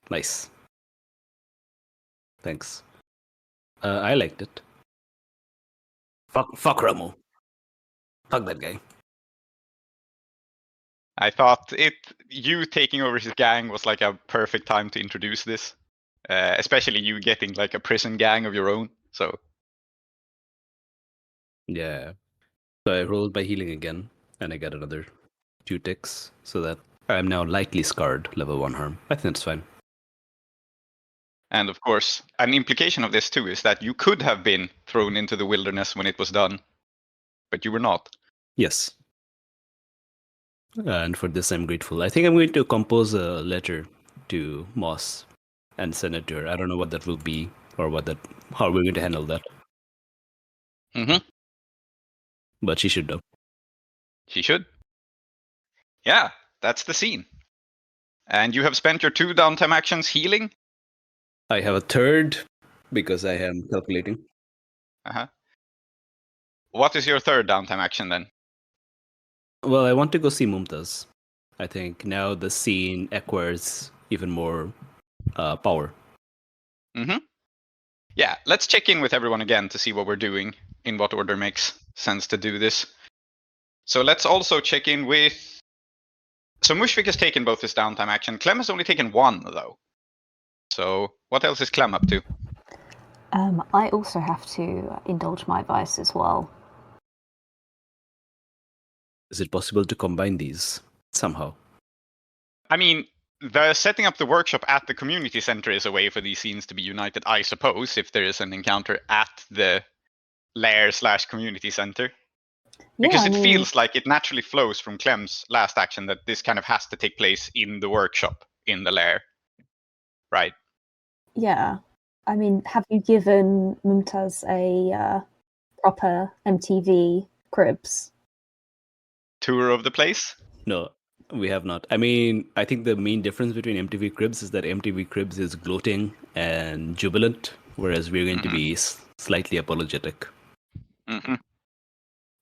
Nice. Thanks. I liked it. Fuck Ramo. Fuck that guy. I thought you taking over his gang was like a perfect time to introduce this, especially you getting like a prison gang of your own. So Yeah. So I rolled my healing again, and I got another 2 ticks, so that I'm now lightly scarred, level 1 harm. I think that's fine. and of course, an implication of this too is that you could have been thrown into the wilderness when it was done, but you were not. Yes. And for this, I'm grateful. I think I'm going to compose a letter to Moss and send it to her. I don't know what that will be or how we're going to handle that. Mm-hmm. But she should know. She should. Yeah, that's the scene. And you have spent your 2 downtime actions healing. I have a third because I am calculating. Uh-huh. What is your 3rd downtime action then? Well, I want to go see Mumtaz. I think now the scene acquires even more power. Mm-hmm. Yeah, let's check in with everyone again to see what we're doing, in what order makes sense to do this. So let's also check in with... So Mushfiq has taken both his downtime action. Clem has only taken 1, though. So what else is Clem up to? I also have to indulge my vice as well. Is it possible to combine these somehow? I mean, the setting up the workshop at the community center is a way for these scenes to be united, I suppose, if there is an encounter at the lair/community center. Because it feels like it naturally flows from Clem's last action that this kind of has to take place in the workshop, in the lair. Right. Yeah. I mean, have you given Mumtaz a proper MTV cribs? Tour of the place? No, we have not. I mean, I think the main difference between MTV Cribs is that MTV Cribs is gloating and jubilant, whereas we're going to be slightly apologetic. Mm-hmm.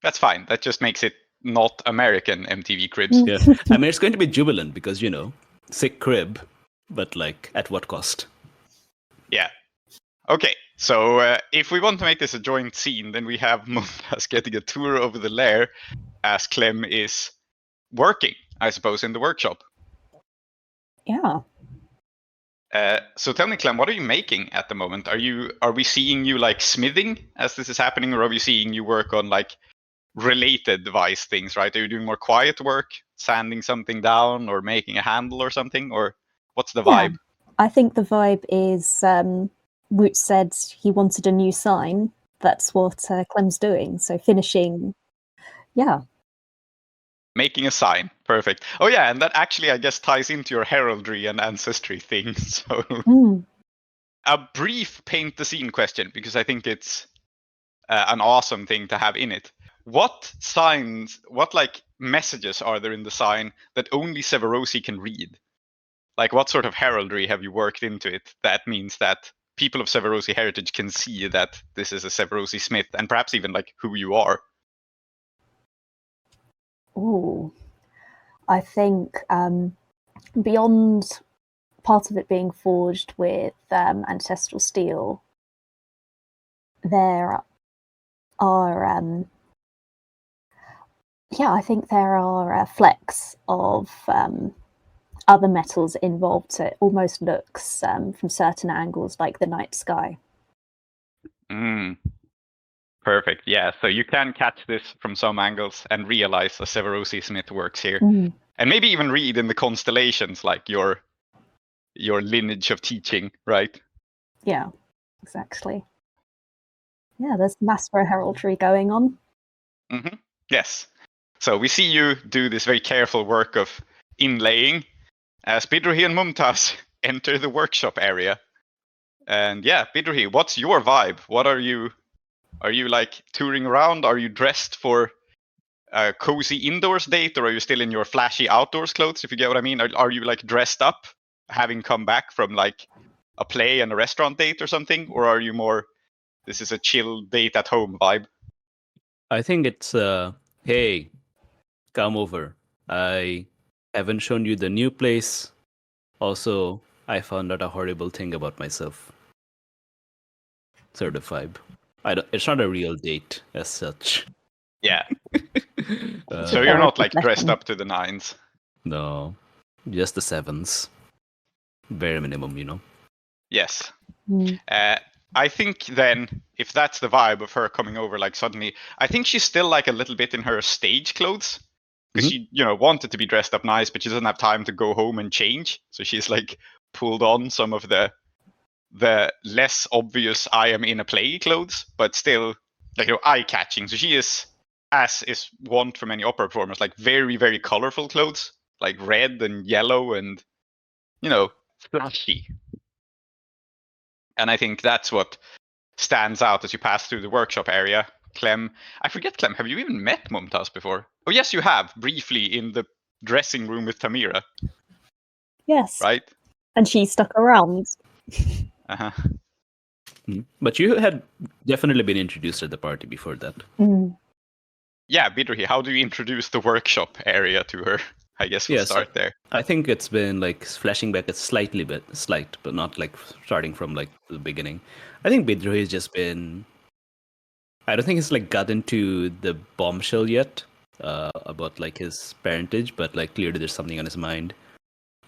That's fine. That just makes it not American MTV Cribs. Yeah, I mean, it's going to be jubilant because, sick crib, but like at what cost? Yeah. Okay, so if we want to make this a joint scene, then we have Mumtaz getting a tour over the lair as Clem is working, I suppose, in the workshop. Yeah. So tell me, Clem, what are you making at the moment? Are we seeing you like smithing as this is happening, or are we seeing you work on like related device things, right? Are you doing more quiet work, sanding something down, or making a handle or something, or what's the vibe? I think the vibe is Woot said he wanted a new sign. That's what Clem's doing. So finishing, Making a sign. Perfect. Oh yeah, and that actually, I guess, ties into your heraldry and ancestry thing. So a brief paint the scene question, because I think it's an awesome thing to have in it. What signs, what like messages are there in the sign that only Severosi can read? Like what sort of heraldry have you worked into it that means that people of Severosi heritage can see that this is a Severosi smith, and perhaps even like who you are? Ooh, I think beyond part of it being forged with ancestral steel, there are I think there are flecks of other metals involved, so it almost looks from certain angles like the night sky. Perfect. Yeah, so you can catch this from some angles and realize a Severosi smith works here, and maybe even read in the constellations like your lineage of teaching, right? Yeah, exactly. Yeah, there's master heraldry going on. Mm-hmm. Yes. So we see you do this very careful work of inlaying as Bidrohi and Mumtaz enter the workshop area. And yeah, Bidrohi, what's your vibe? What are you like touring around? Are you dressed for a cozy indoors date, or are you still in your flashy outdoors clothes? If you get what I mean, are you like dressed up, having come back from like a play and a restaurant date or something, or are you more this is a chill date at home vibe? I think it's hey, come over. I haven't shown you the new place. Also, I found out a horrible thing about myself. Sort of vibe. It's not a real date as such. Yeah. Uh, So you're not like Therapy dressed session. up to the nines. No, just the sevens. Bare minimum, you know. Yes. Mm. I think then, if that's the vibe of her coming over, like suddenly, I think she's still like a little bit in her stage clothes because she, wanted to be dressed up nice, but she doesn't have time to go home and change. So she's like pulled on some of the less obvious "I am in a play" clothes, but still like eye catching. So she is, as is wont for many opera performers, like very very colorful clothes, like red and yellow and flashy. And I think that's what stands out as you pass through the workshop area. Clem, I forget, Clem, have you even met Mumtaz before? Oh, yes, you have, briefly in the dressing room with Tamira, Yes. right? And she stuck around. Uh-huh. But you had definitely been introduced at the party before that. Mm. Yeah, Bidrohi, how do you introduce the workshop area to her? I guess we'll Yes. start there. I think it's been like flashing back a slight, but not like starting from like the beginning. I think Bidrohi has just been. I don't think he's like gotten to the bombshell yet about like his parentage, but like clearly there's something on his mind.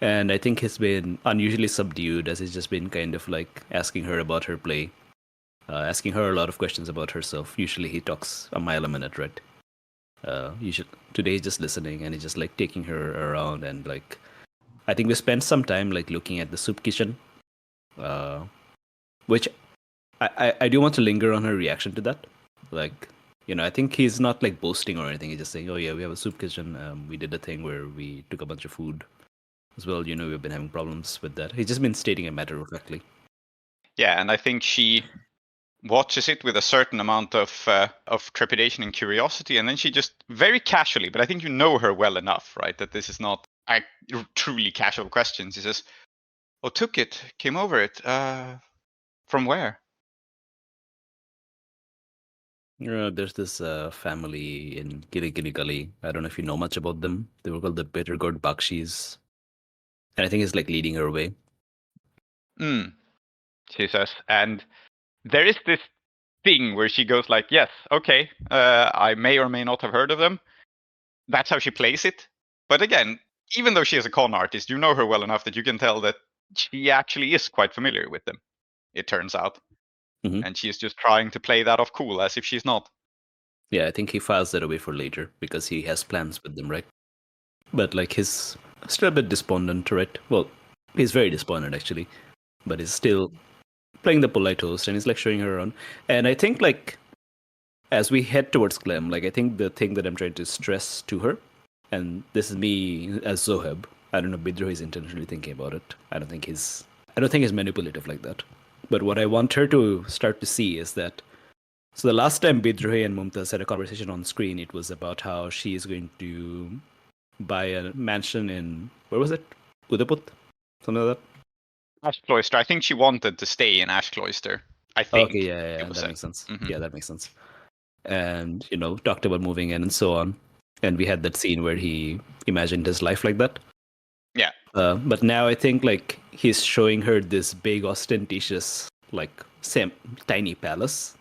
And I think he's been unusually subdued as he's just been kind of like asking her about her play, asking her a lot of questions about herself. Usually he talks a mile a minute, right? Today he's just listening and he's just like taking her around and like I think we spent some time like looking at the soup kitchen, which I do want to linger on her reaction to that. Like, I think he's not like boasting or anything. He's just saying, "Oh yeah, we have a soup kitchen. We did a thing where we took a bunch of food as well. We've been having problems with that." He's just been stating it matter of factly. Yeah, and I think she watches it with a certain amount of trepidation and curiosity, and then she just very casually, but I think you know her well enough, right, that this is not a truly casual question. She says, "Oh, took it, came over it. From where?" There's this family in Gilly Gully. I don't know if you know much about them. They were called the Bittergourd Bakshis. And I think it's like leading her away. She says, and there is this thing where she goes like, "Yes, okay, I may or may not have heard of them." That's how she plays it. But again, even though she is a con artist, you know her well enough that you can tell that she actually is quite familiar with them, it turns out. Mm-hmm. And she's just trying to play that off cool as if she's not. Yeah, I think he files that away for later because he has plans with them, right? But like he's still a bit despondent, right? Well, he's very despondent actually, but he's still playing the polite host and he's like showing her around. And I think like as we head towards Clem, like I think the thing that I'm trying to stress to her, and this is me as Zoheb, I don't know, Bidrohi is intentionally thinking about it. I don't think he's manipulative like that. But what I want her to start to see is that so the last time Bidrohi and Mumtaz had a conversation on screen, it was about how she is going to buy a mansion in, where was it? Udaput? Something like that? Ash Cloister. I think she wanted to stay in Ash Cloister. I think. Okay, yeah, it was that a- makes sense. Mhm. Yeah, that makes sense. And, talked about moving in and so on. And we had that scene where he imagined his life like that. Yeah. But now I think like he's showing her this big ostentatious like tiny palace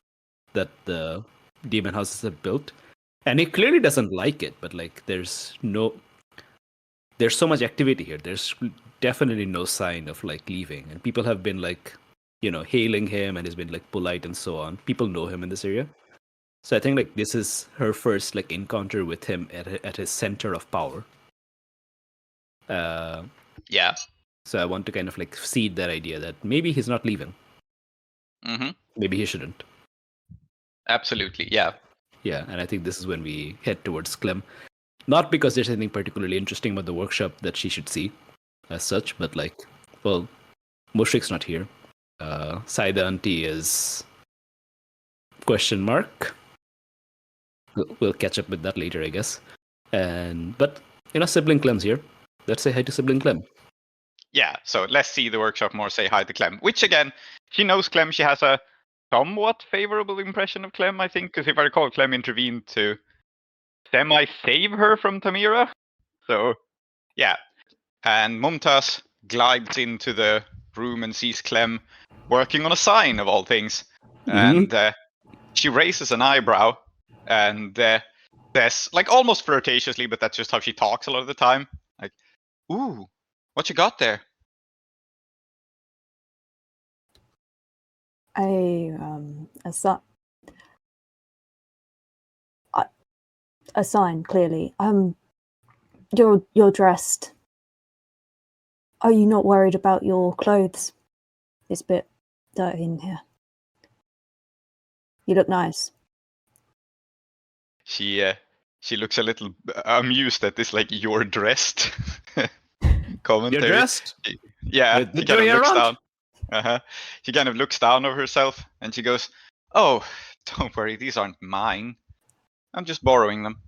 that the demon houses have built, and he clearly doesn't like it. But like there's so much activity here. There's definitely no sign of like leaving, and people have been like hailing him, and he's been like polite and so on. People know him in this area. So I think like this is her first like encounter with him at his center of power. Yeah. So I want to kind of like seed that idea that maybe he's not leaving. Mm-hmm. Maybe he shouldn't. Absolutely. Yeah. Yeah, and I think this is when we head towards Clem. Not because there's anything particularly interesting about the workshop that she should see as such, but like, well, Mushfiq's not here. Saida Auntie is question mark. We'll catch up with that later, I guess. But sibling Clem's here. Let's say hi to sibling Clem. Yeah, so let's see the workshop more say hi to Clem. Which again, she knows Clem. She has a somewhat favorable impression of Clem, I think, because if I recall, Clem intervened to semi-save her from Tamira. So, yeah. And Mumtaz glides into the room and sees Clem working on a sign, of all things. Mhm. And she raises an eyebrow and says, like almost flirtatiously, but that's just how she talks a lot of the time. Like, ooh, what you got there? A sign, clearly. You're dressed. Are you not worried about your clothes? It's a bit dirty in here. You look nice. She looks a little amused at this, like, you're dressed commentary. You're dressed? Yeah, With she kind of Bidrohi looks around? down. She kind of looks down over herself and she goes, "Oh, don't worry, these aren't mine. I'm just borrowing them."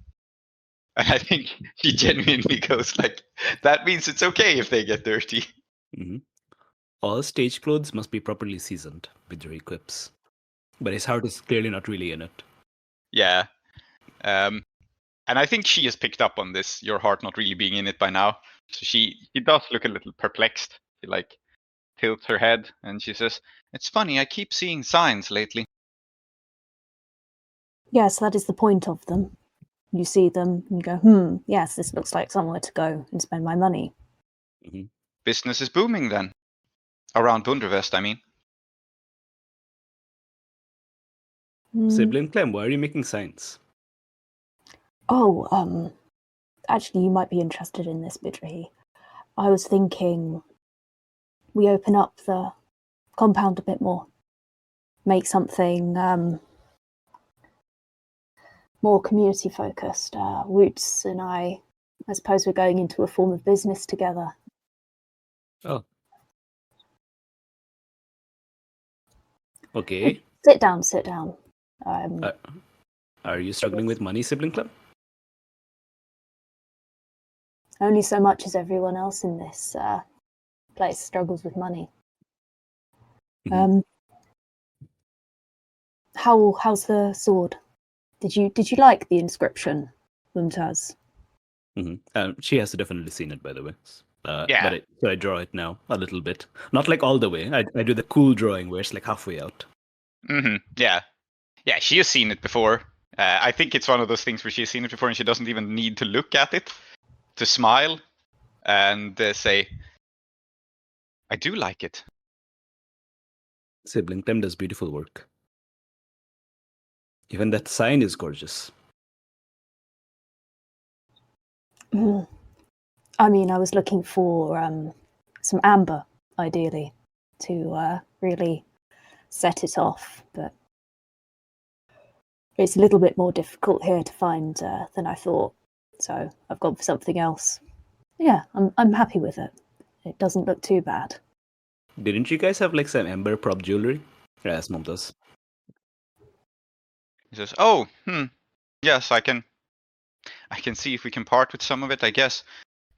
And I think she genuinely goes like, "That means it's okay if they get dirty." Mhm. All stage clothes must be properly seasoned, Bidrohi quips. But his heart is clearly not really in it. Yeah. And I think she has picked up on this, your heart not really being in it by now. So she does look a little perplexed. She like tilts her head and she says, "It's funny, I keep seeing signs lately." Yes, that is the point of them. You see them and you go, yes, this looks like somewhere to go and spend my money. Mhm. Business is booming then. Around Bundervest, I mean. Sibling Clem, why are you making signs? Oh, actually, you might be interested in this, Bidrohi. I was thinking we open up the compound a bit more, make something more community focused. Roots and I suppose we're going into a form of business together. Oh. Okay. Sit down. Are you struggling with money, sibling Clem? Only so much as everyone else in this place struggles with money. Mhm. How's the sword? Did you like the inscription, Mumtaz? She has definitely seen it, by the way. Yeah. So I draw it now a little bit, not like all the way. I do the cool drawing where it's like halfway out. Yeah. Yeah, she has seen it before. I think it's one of those things where she's seen it before and she doesn't even need to look at it to smile and say, "I do like it." Sibling Clem does beautiful work. Even that sign is gorgeous. I mean, I was looking for some amber, ideally, to really set it off, but it's a little bit more difficult here to find than I thought. So I've gone for something else. Yeah, I'm happy with it. It doesn't look too bad. Didn't you guys have like some ember prop jewelry? Yes, Mom does. He says, "Oh, yes, I can see if we can part with some of it, I guess.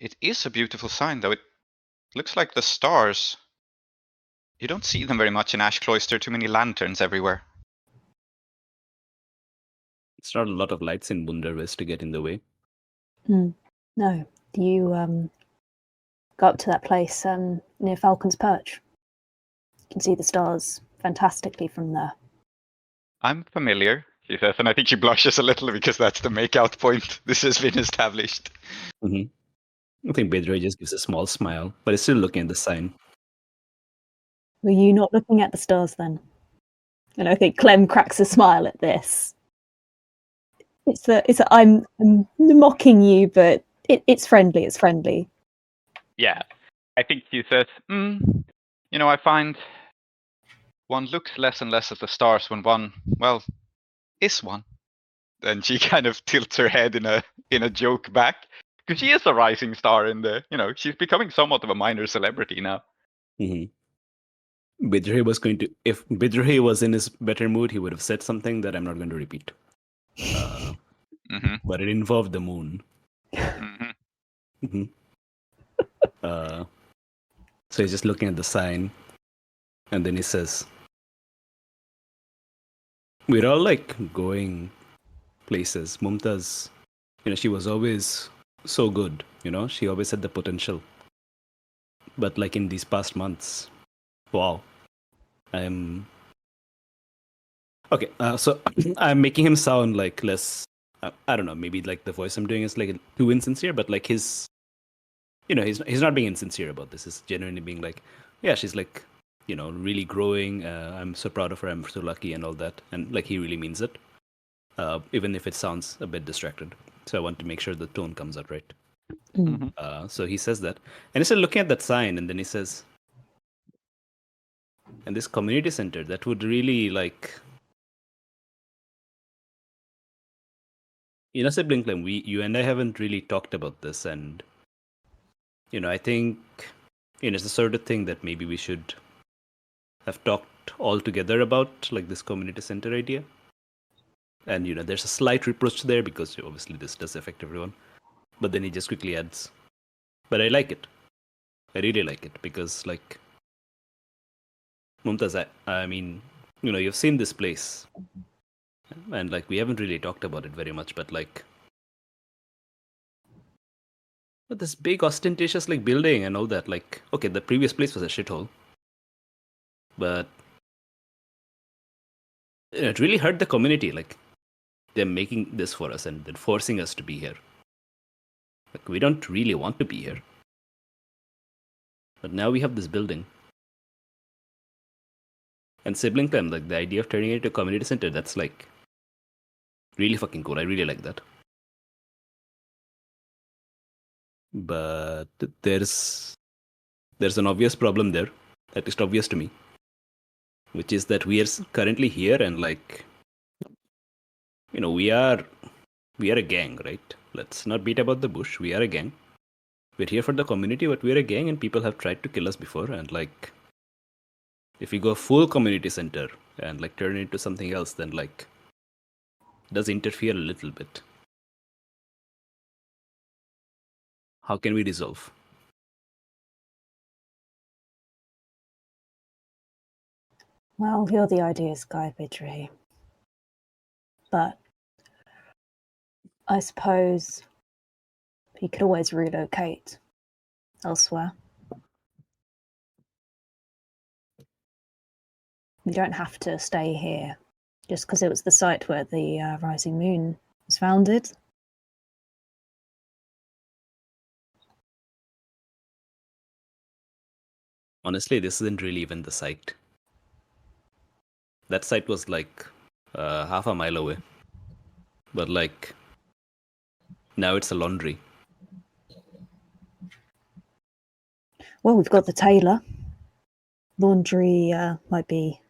It is a beautiful sign, though. It looks like the stars. You don't see them very much in Ash Cloister, too many lanterns everywhere." It's not a lot of lights in Bunderwest to get in the way. No, do you go up to that place near Falcon's Perch? You can see the stars fantastically from there. "I'm familiar," she says, and I think she blushes a little because that's the make-out point. This has been established. I think Bidrohi just gives a small smile, but is still looking at the sign. Were you not looking at the stars then? And I think Clem cracks a smile at this. I'm mocking you, but it's friendly. It's friendly. Yeah, I think she says, I find one looks less and less at the stars when one, well, is one." And she kind of tilts her head in a joke back, because she is a rising star in she's becoming somewhat of a minor celebrity now. Bidrohi was going to, if Bidrohi was in his better mood, he would have said something that I'm not going to repeat. Mm-hmm. but it involved the moon. Mm-hmm. Mhm. So he's just looking at the sign, and then he says, "We're all like going places. Mumtaz, she was always so good. She always had the potential. But like in these past months, wow, I'm okay. So I'm making him sound like less. I don't know. Maybe like the voice I'm doing is like too insincere, but like he's not being insincere about this. He's genuinely being like, yeah, she's like, really growing. I'm so proud of her. I'm so lucky and all that. And like he really means it, even if it sounds a bit distracted. So I want to make sure the tone comes out right. So he says that, and he's looking at that sign, and then he says, and this community center that would really like, sibling Clem, you and I haven't really talked about this, and I think it's the sort of thing that maybe we should have talked all together about, like this community center idea. And there's a slight reproach there because obviously this does affect everyone. But then he just quickly adds, "But I like it. I really like it because like Mumtaz, I mean, you've seen this place, and like we haven't really talked about it very much, but like." But this big ostentatious like building and all that, like, okay, the previous place was a shithole, but it really hurt the community. Like, they're making this for us and then forcing us to be here. Like, we don't really want to be here, but now we have this building. And sibling Clem, like the idea of turning it into a community center, that's like really fucking cool. I really like that. But there's an obvious problem there, at least obvious to me, which is that we are currently here and like, we are a gang, right? Let's not beat about the bush. We are a gang. We're here for the community, but we're a gang and people have tried to kill us before. And like, if we go full community center and like turn it into something else, then like, it does interfere a little bit. How can we resolve? Well, you're the ideas guy, Bidrohi. But I suppose he could always relocate elsewhere. You don't have to stay here just because it was the site where the Rising Moon was founded. Honestly, this isn't really even the site. That site was like half a mile away. But like, now it's a laundry. Well, we've got the tailor. Laundry might be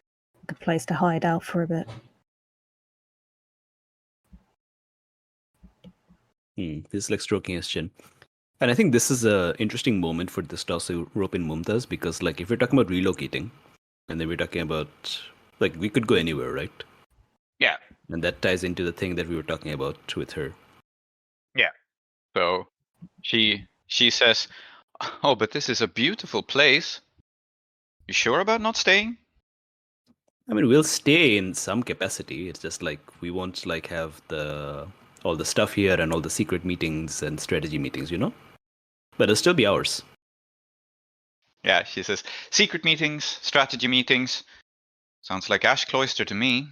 a good place to hide out for a bit. This is like stroking his chin. And I think this is an interesting moment for this to also rope in Mumtaz, because like if we're talking about relocating, and then we're talking about like we could go anywhere, right? Yeah. And that ties into the thing that we were talking about with her. Yeah. So she says, "Oh, but this is a beautiful place. You sure about not staying?" I mean, we'll stay in some capacity. It's just like we won't like have all the stuff here and all the secret meetings and strategy meetings, But it'll still be ours. Yeah, she says, "Secret meetings, strategy meetings. Sounds like Ash Cloister to me."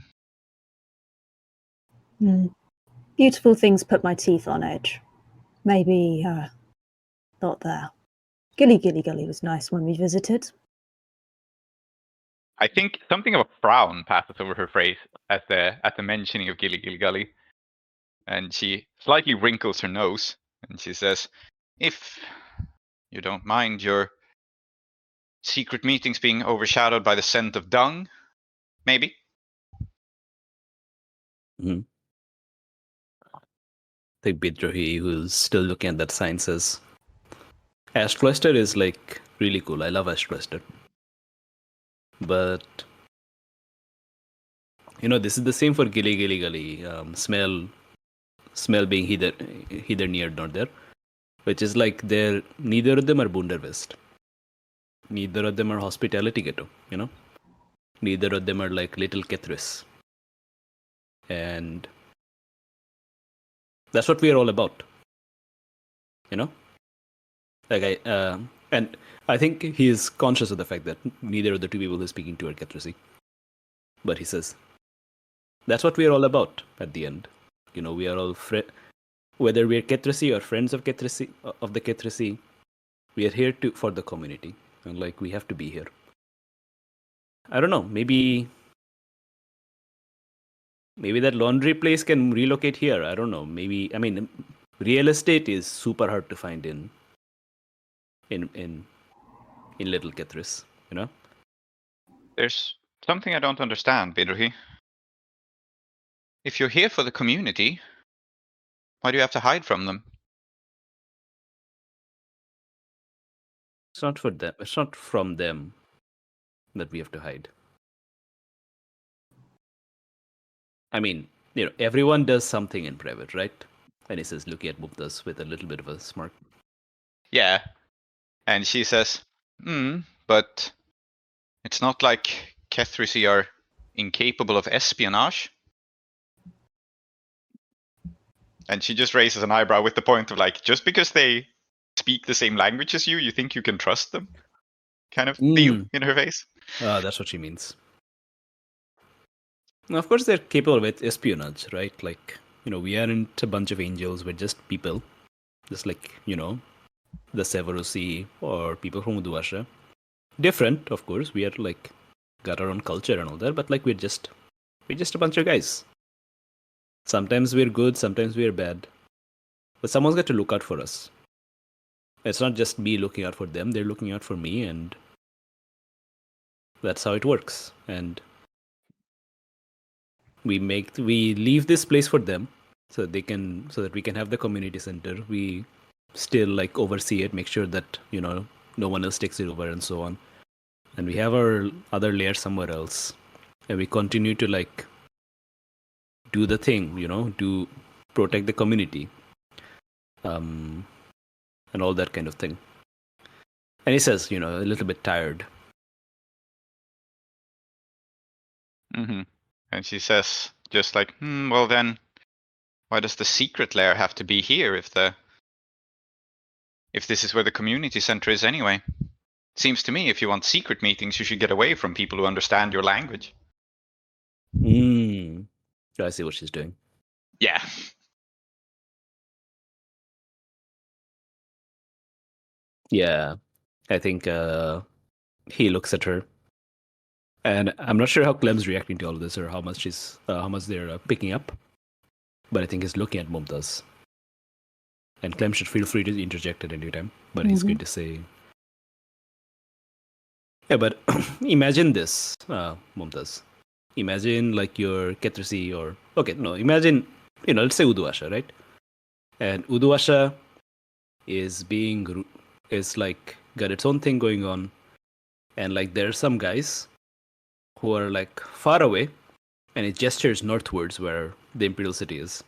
Beautiful things put my teeth on edge. Maybe not there. Gilly Gilly Gully was nice when we visited. I think something of a frown passes over her face at the mentioning of Gilly Gilly Gully. And she slightly wrinkles her nose and she says, "If you don't mind your secret meetings being overshadowed by the scent of dung, maybe." I think Bidrohi, who's still looking at that sign, says, "Ash Cloister is like really cool. I love Ash Cloister. But this is the same for Gilly Gilly Gully. Smell Smell being either near nor there, which is like neither of them are Bunderwest. Neither of them are hospitality ghetto, Neither of them are like little Kethris. And that's what we are all about. Like and I think he is conscious of the fact that neither of the two people he's speaking to are Kethrisi. But he says, that's what we are all about at the end. We are all whether we are Kethrisi or friends of the Kethrisi, we are here for the community. And like we have to be here. I don't know, maybe that laundry place can relocate here. I don't know. Maybe real estate is super hard to find in Little Kethris, There's something I don't understand, Bidrohi. If you're here for the community, why do you have to hide from them? It's not for them. It's not from them that we have to hide. Everyone does something in private, right? And he says, looking at Mumtaz with a little bit of a smirk. Yeah. And she says, but it's not like Kethrisi are incapable of espionage. And she just raises an eyebrow with the point of like, just because they speak the same language as you think you can trust them? Kind of feel in her face. That's what she means. Now, of course, they're capable of espionage, right? Like, we aren't a bunch of angels. We're just people. Just like, the Severusi or people from Uduasha. Different, of course. We are like, got our own culture and all that. But like, we're just a bunch of guys. Sometimes we're good, sometimes we're bad. But someone's got to look out for us. It's not just me looking out for them. They're looking out for me, and that's how it works. And we leave this place for them so that we can have the community center. We still like oversee it, make sure that no one else takes it over and so on. And we have our other layer somewhere else, and we continue to like do the thing, to protect the community, and all that kind of thing. And he says, a little bit tired. Mm-hmm. And she says, just like, well then, why does the secret lair have to be here if this is where the community center is anyway? Seems to me if you want secret meetings, you should get away from people who understand your language. I see what she's doing. Yeah. Yeah. I think he looks at her. And I'm not sure how Clem's reacting to all of this or how much they're picking up. But I think he's looking at Mumtaz. And Clem should feel free to interject at any time. But he's going to say... Yeah, but imagine this, Mumtaz. Imagine like your Kethrisi or... Okay, no, imagine, let's say Uduasha, right? And Uduasha is like got its own thing going on. And like there are some guys who are like far away, and it gestures northwards where the Imperial City is.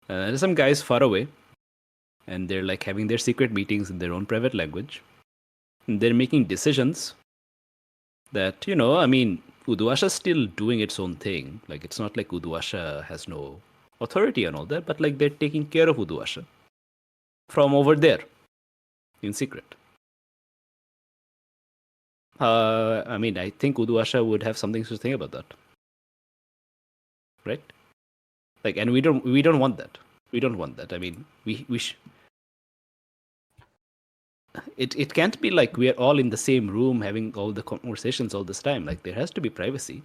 There are some guys far away, and they're like having their secret meetings in their own private language. And they're making decisions that, Uduasha's still doing its own thing. Like, it's not like Uduasha has no authority and all that, but like they're taking care of Uduasha from over there in secret. I think Uduasha would have something to say about that, right? Like, and we don't want that. We don't want that. It can't be like we are all in the same room having all the conversations all this time. Like, there has to be privacy,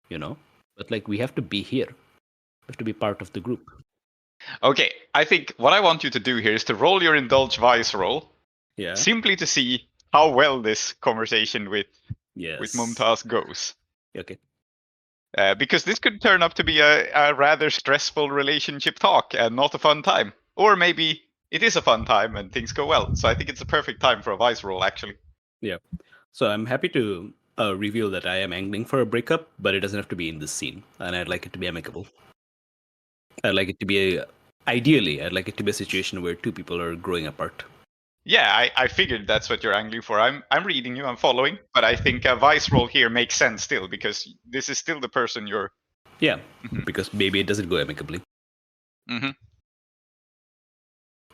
But like, we have to be here. We have to be part of the group. Okay, I think what I want you to do here is to roll your Indulge Vice roll. Yeah. Simply to see how well this conversation with Mumtaz goes. Okay. Because this could turn up to be a rather stressful relationship talk and not a fun time. Or maybe it is a fun time and things go well. So I think it's a perfect time for a Vice roll, actually. Yeah. So I'm happy to reveal that I am angling for a breakup, but it doesn't have to be in this scene. And I'd like it to be amicable. I'd like it to be ideally, I'd like it to be a situation where two people are growing apart. Yeah, I figured that's what you're angling for. I'm reading you, I'm following, but I think a vice roll here makes sense still because this is still the person you're. Yeah, Mhm. because maybe it doesn't go amicably. Mm-hmm.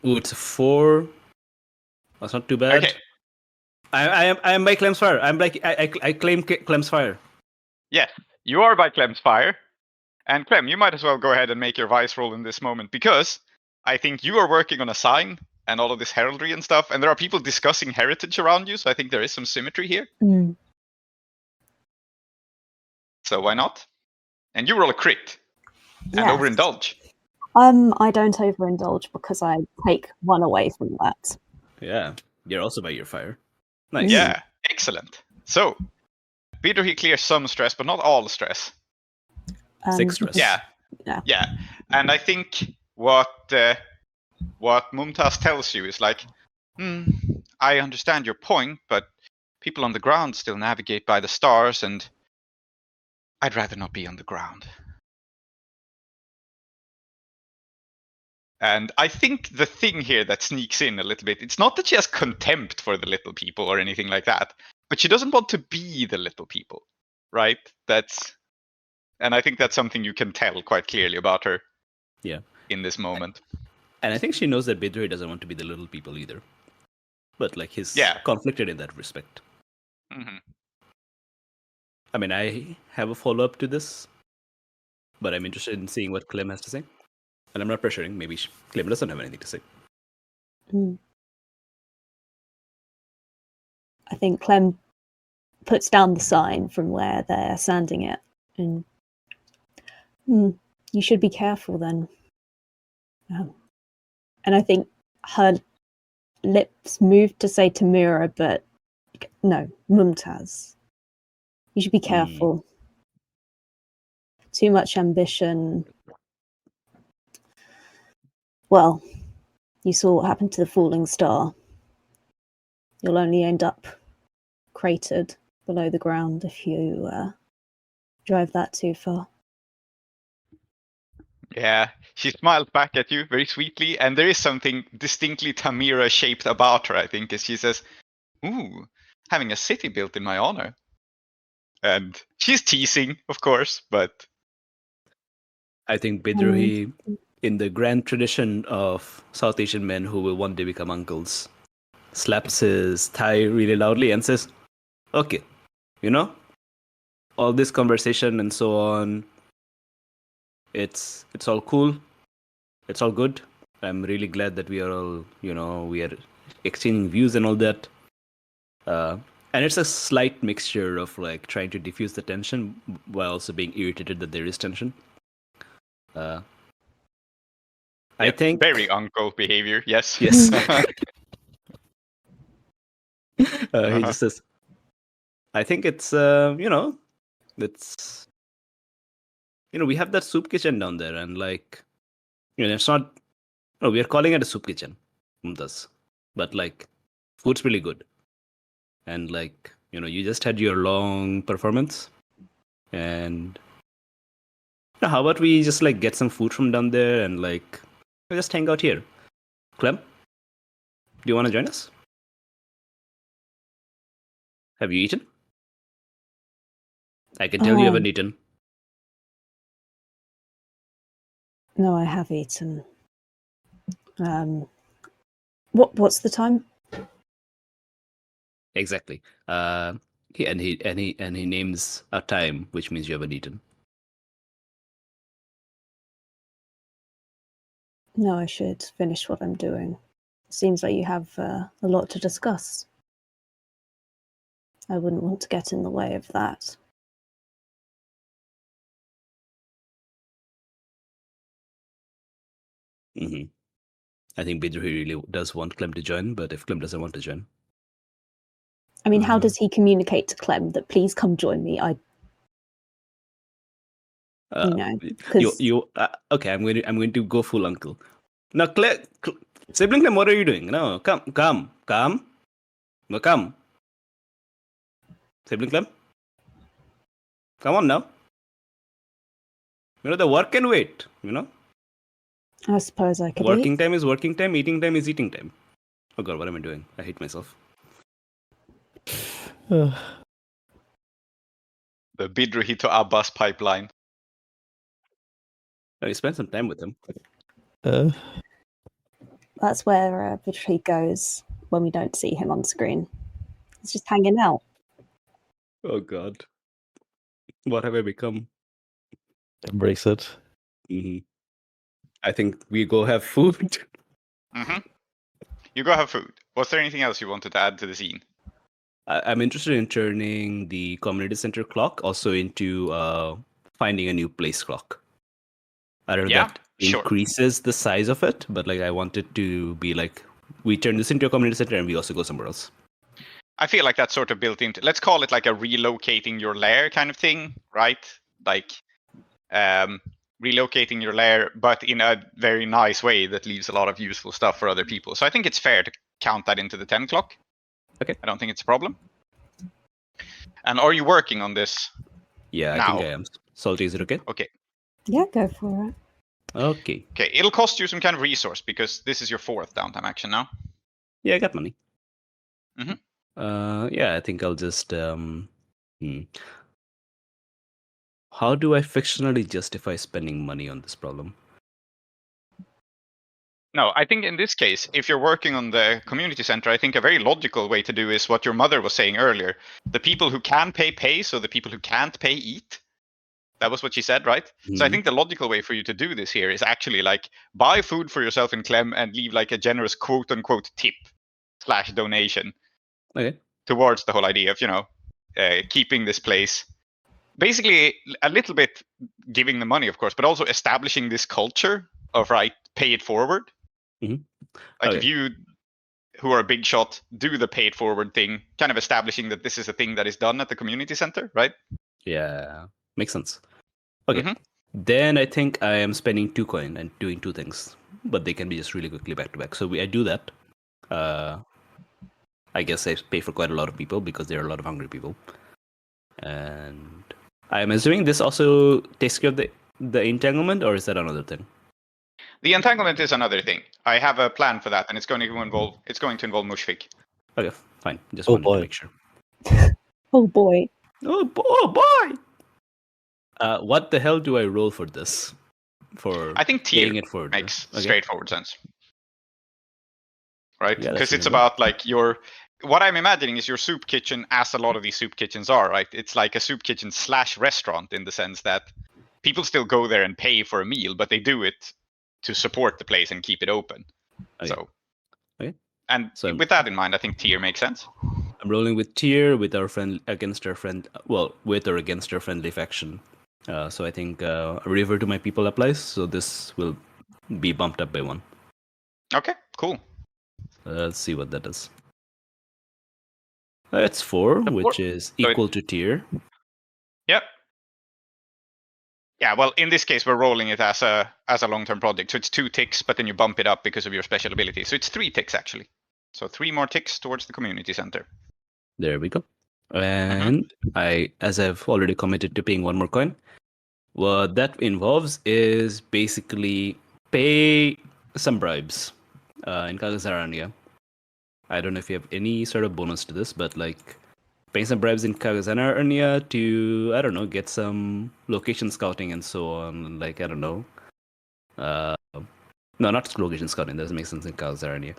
Ooh, it's a 4. That's not too bad. Okay. I am by Clem's fire. I claim Clem's fire. Yes, you are by Clem's fire, and Clem, you might as well go ahead and make your vice roll in this moment because I think you are working on a sign and all of this heraldry and stuff, and there are people discussing heritage around you, so I think there is some symmetry here. Mm. So why not? And you roll a crit and Yes. overindulge. I don't overindulge because I take one away from that. Yeah, you're also by your fire. Nice. Yeah, excellent. So, Bidrohi clears some stress, but not all stress. 6 stress. Yeah. And I think what Mumtaz tells you is like, I understand your point, but people on the ground still navigate by the stars, and I'd rather not be on the ground. And I think the thing here that sneaks in a little bit, it's not that she has contempt for the little people or anything like that, but she doesn't want to be the little people, right? And I think that's something you can tell quite clearly about her. Yeah. In this moment. And I think she knows that Bidrohi doesn't want to be the little people either. But like he's conflicted in that respect. Mm-hmm. I mean, I have a follow-up to this, but I'm interested in seeing what Clem has to say. And I'm not pressuring. Maybe Clem doesn't have anything to say. I think Clem puts down the sign from where they're sanding it, and you should be careful then. And I think her lips moved to say Tamura, but no, Mumtaz. You should be careful. Too much ambition. Well, you saw what happened to the falling star. You'll only end up cratered below the ground if you drive that too far. Yeah, she smiles back at you very sweetly, and there is something distinctly Tamira-shaped about her, I think, as she says, "Ooh, having a city built in my honor." And she's teasing, of course, but... I think Bidrohi, in the grand tradition of South Asian men who will one day become uncles, slaps his thigh really loudly and says, okay, all this conversation and so on, it's all cool. It's all good. I'm really glad that we are all, we are exchanging views and all that. And it's a slight mixture of like trying to diffuse the tension while also being irritated that there is tension. I think very uncle behavior. Yes. Yes. He just says, I think it's it's we have that soup kitchen down there, and like it's not. No, we are calling it a soup kitchen, Mumtaz, but like food's really good, and like you just had your long performance, and how about we just like get some food from down there and like just hang out here. Clem, do you want to join us? Have you eaten? I can tell you haven't eaten. No, I have eaten. What's the time? Exactly. He names a time, which means you haven't eaten. No, I should finish what I'm doing. Seems like you have a lot to discuss. I wouldn't want to get in the way of that. Mm-hmm. I think Bidrohi really does want Clem to join, but if Clem doesn't want to join, I mean, how does he communicate to Clem that please come join me? Okay. I'm going to go full uncle. Now, sibling Clem, what are you doing? No, come. No, come. Sibling Clem, come on now. The work can wait. I suppose I could Working eat. time is working time, eating time is eating time. Oh god, what am I doing? I hate myself. The Bidrohi to Abbas pipeline. I spent some time with him. That's where Bidrohi goes when we don't see him on screen. He's just hanging out. Oh god. What have I become? Embrace it. hmm I think we go have food. Mm-hmm. You go have food. Was there anything else you wanted to add to the scene? I'm interested in turning the community center clock also into finding a new place clock. I don't know Yeah, if that sure. increases the size of it, but like I want it to be like we turn this into a community center and we also go somewhere else. I feel like that's sort of built into. Let's call it like a relocating your lair kind of thing, right? Like relocating your lair, but in a very nice way that leaves a lot of useful stuff for other people. So I think it's fair to count that into the 10 clock. Okay. I don't think it's a problem. And are you working on this? Yeah, now? I think I am. Salty, is it okay? Okay. Yeah, go for it. Okay. Okay, it'll cost you some kind of resource because this is your 4th downtime action now. Yeah, I got money. Mhm. Yeah, I think I'll just How do I fictionally justify spending money on this problem? No, I think in this case, if you're working on the community center, I think a very logical way to do is what your mother was saying earlier. The people who can pay, so the people who can't pay eat. That was what she said, right? So I think the logical way for you to do this here is actually like buy food for yourself and Clem and leave like a generous quote unquote tip / donation Okay. towards the whole idea of, keeping this place. Basically, a little bit giving the money, of course, but also establishing this culture of, right, pay it forward. Mhm. Like Okay. if you, who are a big shot, do the pay it forward thing, kind of establishing that this is a thing that is done at the community center, right? Yeah, makes sense. Okay. Mhm. Then I think I am spending 2 coin and doing 2 things, but they can be just really quickly back to back. So I do that. I guess I pay for quite a lot of people because there are a lot of hungry people. And I'm assuming this also takes care of the entanglement, or is that another thing? The entanglement is another thing. I have a plan for that, and it's going to involve Mushfiq. Okay, fine. Just Oh, wanted boy. to make sure. Oh boy. Oh boy! What the hell do I roll for this? For I think tier paying it forward. makes Okay. straightforward sense, right? Yeah, Because that's it's reasonable. about like what I'm imagining is your soup kitchen, as a lot of these soup kitchens are, right? It's like a soup kitchen / restaurant in the sense that people still go there and pay for a meal, but they do it to support the place and keep it open. Okay. So, Okay. and So with that in mind, I think tier makes sense. I'm rolling with tier with our friend against our friend. Well, with or against our friendly faction. So I think a river to my people applies. So this will be bumped up by 1. Okay, cool. Let's see what that is. It's 4, which is equal to tier. Yep. Yeah, well, in this case, we're rolling it as a long-term project. So it's 2 ticks, but then you bump it up because of your special ability. So it's 3 ticks, actually. So 3 more ticks towards the community center. There we go. And as I've already committed to paying 1 more coin, what that involves is basically pay some bribes in Kagazarania. I don't know if you have any sort of bonus to this, but like paying some bribes in Kagazarania to, I don't know, get some location scouting and so on. Like, I don't know. No, not location scouting. That doesn't make sense in Kagazarania.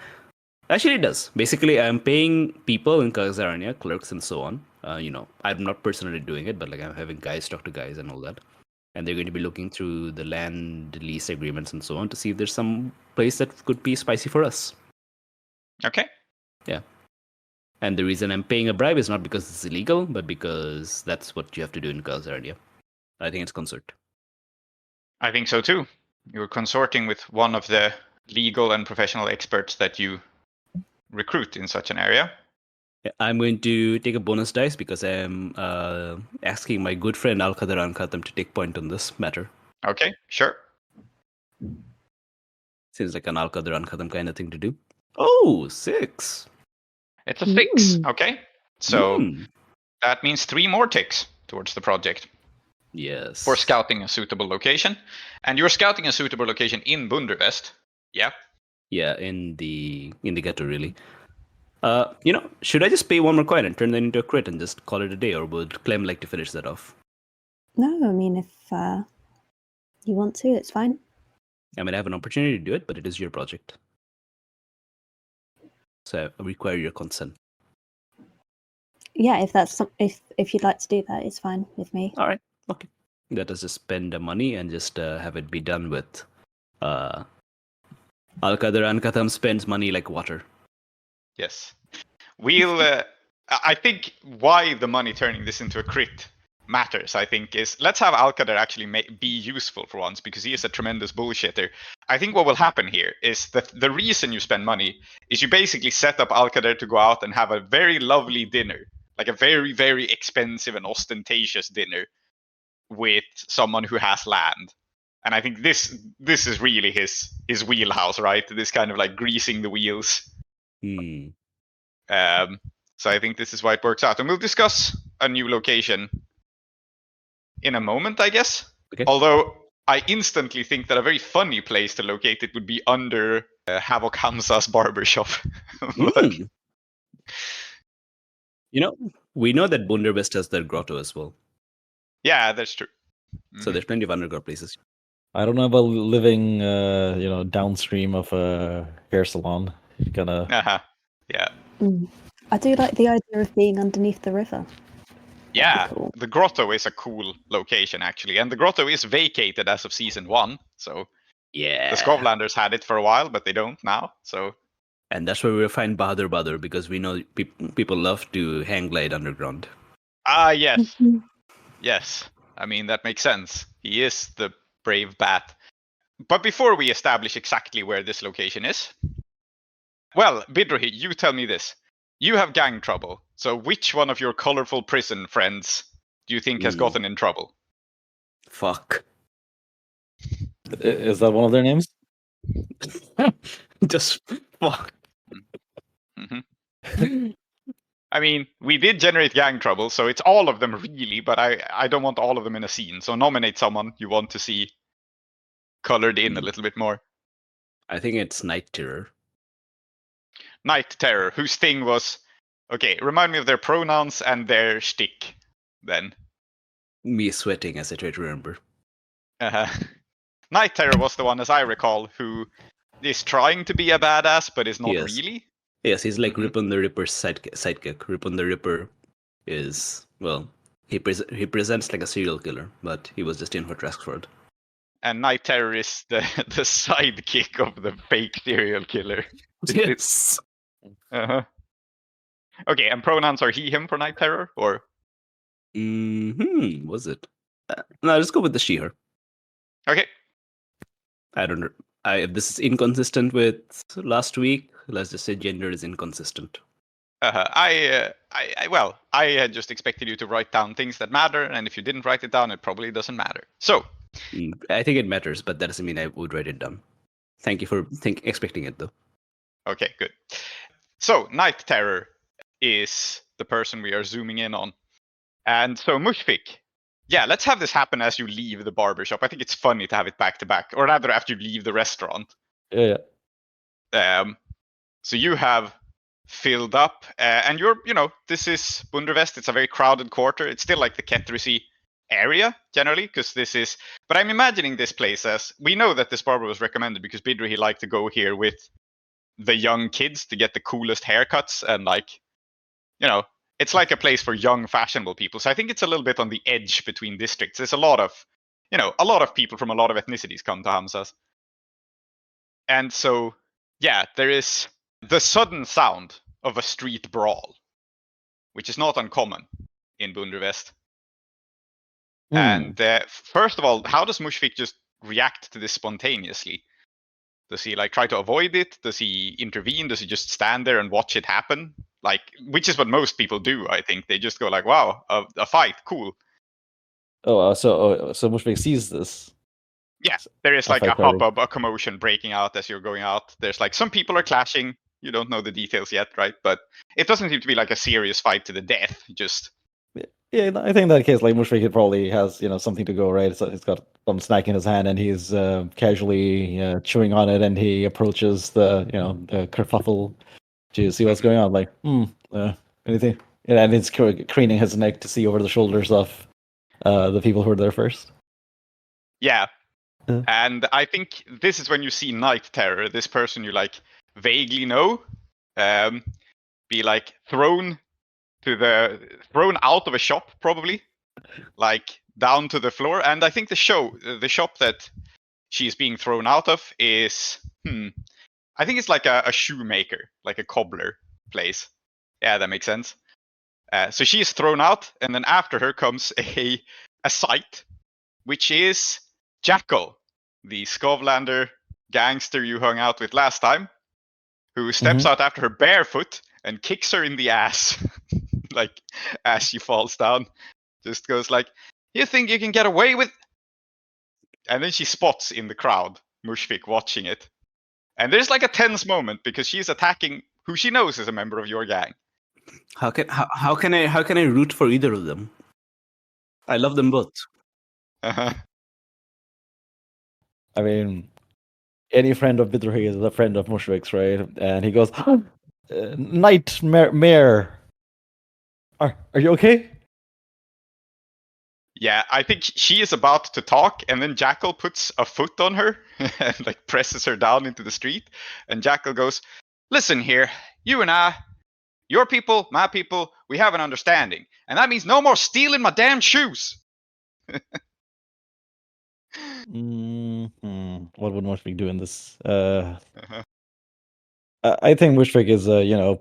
Actually, it does. Basically, I'm paying people in Kagazarania, clerks and so on. I'm not personally doing it, but like I'm having guys talk to guys and all that. And they're going to be looking through the land lease agreements and so on to see if there's some place that could be spicy for us. Okay. Yeah. And the reason I'm paying a bribe is not because it's illegal, but because that's what you have to do in Kagazarania. I think it's consort. I think so too. You're consorting with one of the legal and professional experts that you recruit in such an area. I'm going to take a bonus dice because I'm asking my good friend Al-Qadar Khatam to take point on this matter. Okay, sure. Seems like an Al-Qadar Khatam kind of thing to do. Oh, 6. It's a 6. Ooh. Okay. So that means 3 more ticks towards the project. Yes. for scouting a suitable location. And you're scouting a suitable location in Bundervest. Yeah. Yeah, in the ghetto, really. Should I just pay one more coin and turn that into a crit and just call it a day, or would Clem like to finish that off? No, I mean, if you want to, it's fine. I mean, I have an opportunity to do it, but it is your project. So I require your consent. Yeah, if you'd like to do that, it's fine with me. All right. Okay. Let us just spend the money and just have it be done with. Al-Qadr Ankatham spends money like water. Yes. We'll. I think why the money turning this into a crit matters, I think, is let's have Al-Qadr actually be useful for once, because he is a tremendous bullshitter. I think what will happen here is that the reason you spend money is you basically set up Al-Qadr to go out and have a very lovely dinner, like a very, very expensive and ostentatious dinner with someone who has land. And I think this is really his wheelhouse, right? This kind of like greasing the wheels. So I think this is why it works out. And we'll discuss a new location in a moment, I guess. Okay. Although I instantly think that a very funny place to locate it would be under Havoc Hamza's barbershop. But, We know that Bundervest has their grotto as well. yeah, that's true. So there's plenty of underground places. I don't know about living, downstream of a hair salon. Gonna. Yeah. I do like the idea of being underneath the river. Yeah, Cool. the grotto is a cool location, actually. And the grotto is vacated as of season 1. So Yeah. the Skovlanders had it for a while, but they don't now. So. And that's where we'll find Bahadur, because we know people love to hang glide underground. Yes. Yes. I mean, that makes sense. He is the brave bat. But before we establish exactly where this location is, well, Bidrohi, you tell me this. You have gang trouble. So which one of your colorful prison friends do you think has gotten in trouble? Fuck. Is that one of their names? Just fuck. Mm-hmm. I mean, we did generate gang trouble, so it's all of them really, but I don't want all of them in a scene. So nominate someone you want to see colored in a little bit more. I think it's Night Terror. Night Terror, whose thing was... Okay, remind me of their pronouns and their shtick, then. Me sweating as I try to remember. Night Terror was the one, as I recall, who is trying to be a badass, but is not really. Yes, he's like Ripon the Ripper's sidekick. Ripon the Ripper is, well, he presents like a serial killer, but he was just in for Traskford. And Night Terror is the sidekick of the fake serial killer. Yes. Okay, and pronouns are he, him for Night Terror, or? Was it? No, let's go with the she, her. Okay. I don't know. If this is inconsistent with last week, let's just say gender is inconsistent. I had just expected you to write down things that matter, and if you didn't write it down, it probably doesn't matter. So. I think it matters, but that doesn't mean I would write it down. Thank you for expecting it, though. Okay, good. So, Night Terror is the person we are zooming in on. And so, Mushfiq, yeah, let's have this happen as you leave the barbershop. I think it's funny to have it back to back, or rather after you leave the restaurant. Yeah. So you have filled up, and you're, this is Bundervest. It's a very crowded quarter. It's still like the Kettersea area generally, because this is. But I'm imagining this place as we know that this barber was recommended because Bidrohi liked to go here with the young kids to get the coolest haircuts, and it's like a place for young fashionable people. So I think it's a little bit on the edge between districts. There's a lot of people from a lot of ethnicities come to Hamza's. And so, yeah, there is the sudden sound of a street brawl, which is not uncommon in Bundervest. And first of all, how does Mushfiq just react to this spontaneously? Does he try to avoid it? Does he intervene? Does he just stand there and watch it happen? Which is what most people do, I think. They just go wow, a fight, cool. So Mushfiq sees this. Yeah, there is a hubbub, a commotion breaking out as you're going out. There's some people are clashing. You don't know the details yet, right? But it doesn't seem to be a serious fight to the death. Just Yeah, I think in that case, like Mushfiq probably has something to go, right? So he's got some snack in his hand, and he's casually chewing on it, and he approaches the kerfuffle to see what's going on. Like, anything? And it's craning his neck to see over the shoulders of the people who were there first. Yeah. Yeah. And I think this is when you see Night Terror, this person you like vaguely know, be like thrown out of a shop, probably, like down to the floor. And I think the shop that she's being thrown out of is I think it's like a shoemaker, like a cobbler place. Yeah, that makes sense. So she is thrown out, and then after her comes a sight, which is Jackal, the Skovlander gangster you hung out with last time, who steps out after her barefoot and kicks her in the ass, like as she falls down. Just goes like, "You think you can get away with?" And then she spots in the crowd Mushfiq watching it, and there's like a tense moment because she's attacking who she knows is a member of your gang. How can I root for either of them? I love them both. Uh-huh. I mean, any friend of Bidrohi is a friend of Mushfiq's, right? And he goes, Nightmare, are you okay? Yeah, I think she is about to talk, and then Jackal puts a foot on her and like presses her down into the street. And Jackal goes, "Listen here, you and I, your people, my people, we have an understanding, and that means no more stealing my damn shoes." What would Mushfiq do in this? Uh-huh. I think Mushfiq is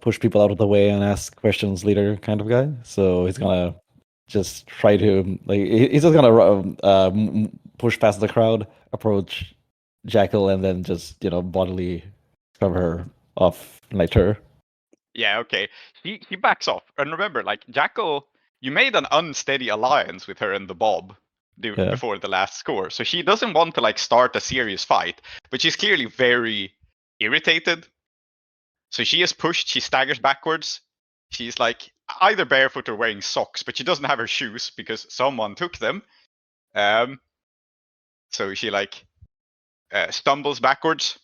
push people out of the way and ask questions leader kind of guy. So he's gonna just try to he's just gonna push past the crowd, approach Jackal, and then just bodily cover her off like her. Yeah, okay. He backs off, and remember, like Jackal, you made an unsteady alliance with her and the Bob before the last score, so she doesn't want to like start a serious fight, but she's clearly very irritated. So she is pushed, she staggers backwards. She's like either barefoot or wearing socks, but she doesn't have her shoes because someone took them. So she like stumbles backwards,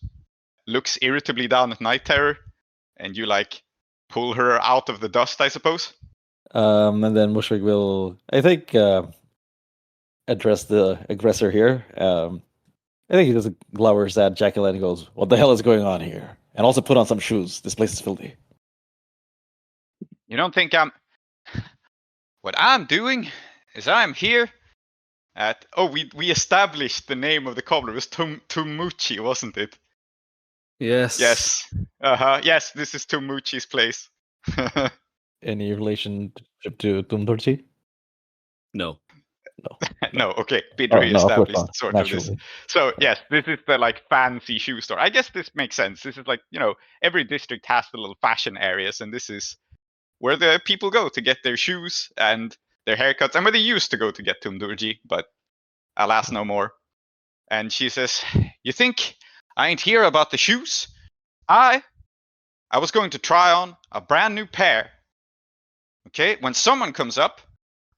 looks irritably down at Night Terror, and you like pull her out of the dust, I suppose. And then Mushfiq will, I think, address the aggressor here. I think he just glowers at Jackal and goes, "What the hell is going on here?" And also put on some shoes. This place is filthy. You don't think I'm... What I'm doing is I'm here at... Oh, we established the name of the cobbler. It was Tumuchi, wasn't it? Yes. Yes. Yes, this is Tumuchi's place. Any relationship to Tumdorchi? No. No, okay. Bidrohi no, of course established not. sort of this. Naturally. So yes, this is the like fancy shoe store. I guess this makes sense. This is like, every district has the little fashion areas, and this is where the people go to get their shoes and their haircuts, and where they used to go to get Tumdurji, but alas, no more. And she says, "You think I ain't hear about the shoes? I was going to try on a brand new pair. Okay, when someone comes up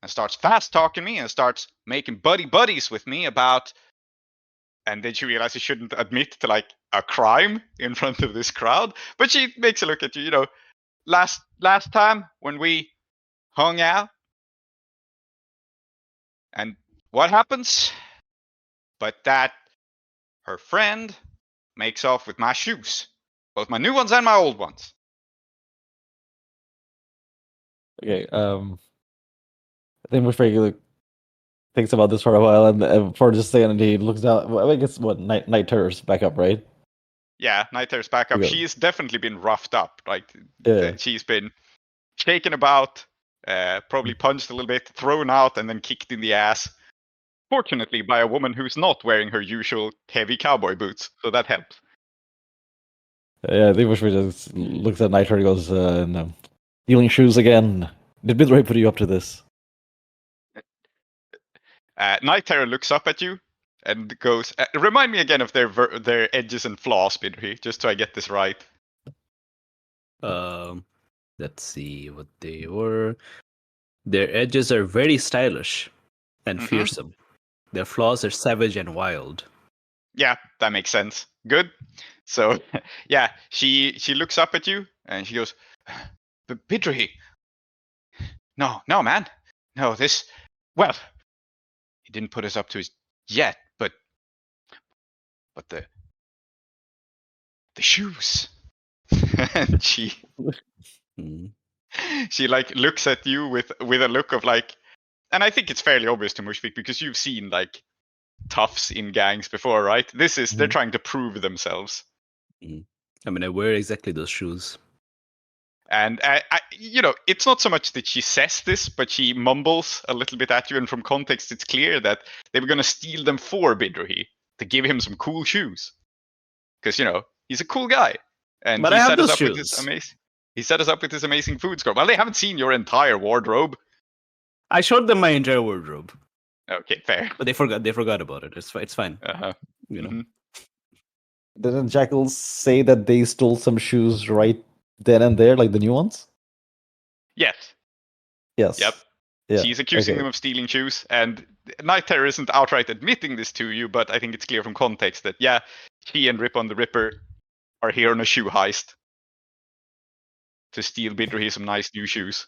and starts fast talking me and starts making buddies with me about..." And then she realizes she shouldn't admit to like a crime in front of this crowd, but she makes a look at you. Last time when we hung out, and what happens? But that her friend makes off with my shoes, both my new ones and my old ones. Okay. I think Mushfiq thinks about this for a while, and for just saying, he looks down. Well, I guess what Night Terror's back up, right? Yeah, Night Terror's back up. Yeah. She's definitely been roughed up. Like Yeah. she's been shaken about, probably punched a little bit, thrown out, and then kicked in the ass. Fortunately, by a woman who's not wearing her usual heavy cowboy boots, so that helps. Yeah, I think Mushfiq just looks at Night Terror and goes, "No. Stealing shoes again. Did Bidrohi put you up to this?" Night Terror looks up at you and goes, "Remind me again of their edges and flaws, Bidrohi, just so I get this right." Let's see what they were. Their edges are very stylish and Mhm. fearsome. Their flaws are savage and wild. Yeah, that makes sense. Good. So, yeah, she looks up at you and she goes, Bidrohi. No, man. No, this. Well, he didn't put us up to his yet, but the shoes. And she Mm. like looks at you with a look of like, and I think it's fairly obvious to Mushfiq because you've seen like toughs in gangs before, right? This is they're Mhm. trying to prove themselves. I mean, I wear exactly those shoes. And it's not so much that she says this, but she mumbles a little bit at you. And from context, it's clear that they were going to steal them for Bidrohi to give him some cool shoes, because he's a cool guy, and But he I have set us those up with this shoes. amazing. He set us up with this amazing food score. Well, they haven't seen your entire wardrobe. I showed them my entire wardrobe, Okay, fair. but they forgot. They forgot about it. It's fine. Uh-huh. You know. Mhm. Didn't Jackal say that they stole some shoes right then and there, like the new ones? Yes. Yes. Yep. Yeah. She's accusing them of stealing shoes, and Night Terror isn't outright admitting this to you, but I think it's clear from context that she and Rip on the Ripper are here on a shoe heist to steal Bidrohi some nice new shoes.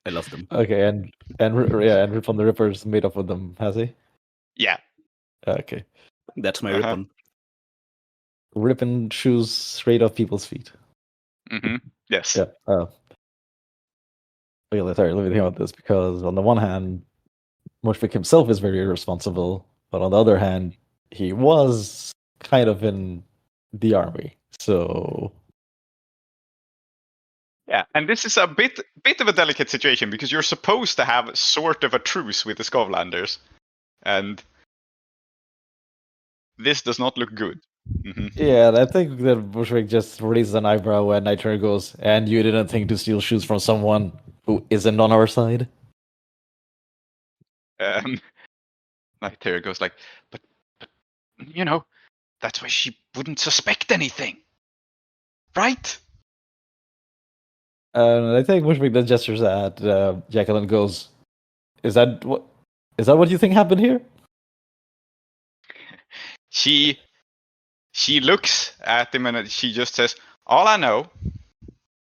I love them. Okay, and Rip on the Ripper's made up with them, has he? Yeah. Okay. That's my Uh-huh. ribbon. Ripping shoes straight off people's feet. Mm-hmm. Yes. Yeah. Okay, sorry, let me think about this, because on the one hand, Mushfiq himself is very irresponsible, but on the other hand, he was kind of in the army. So Yeah, and this is a bit of a delicate situation because you're supposed to have sort of a truce with the Skovlanders, and this does not look good. Mm-hmm. yeah, I think that Bushwick just raises an eyebrow when Nitro goes, and you didn't think to steal shoes from someone who isn't on our side? Night Terror goes like, but that's why she wouldn't suspect anything, right? And I think Bushwick then gestures at Jacqueline and goes, Is that what you think happened here? She looks at him and she just says, all I know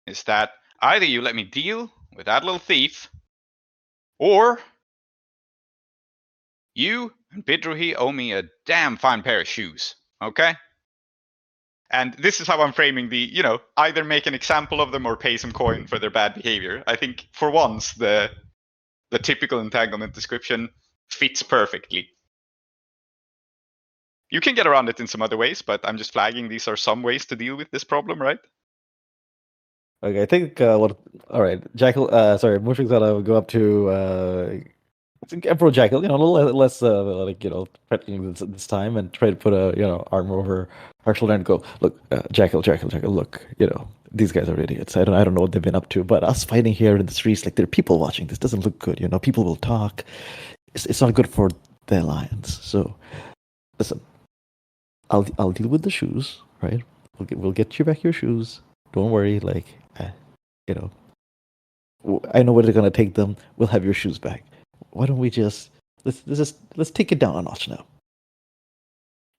is that either you let me deal with that little thief, or you and Bidrohi owe me a damn fine pair of shoes, okay? And this is how I'm framing the, either make an example of them or pay some coin for their bad behavior. I think for once the typical entanglement description fits perfectly. You can get around it in some other ways, but I'm just flagging these are some ways to deal with this problem, right? Okay, I think all right, Jackal. Sorry, Mushfiq's gonna go up to Emperor Jackal. A little less threatening this time, and try to put a arm over her shoulder and go, look, Jackal. Look, these guys are idiots. I don't know what they've been up to, but us fighting here in the streets, like there are people watching. This doesn't look good. People will talk. It's not good for the alliance. So, listen, I'll deal with the shoes, right? We'll get you back your shoes. Don't worry, I know where they're gonna take them. We'll have your shoes back. Why don't we let's take it down a notch now?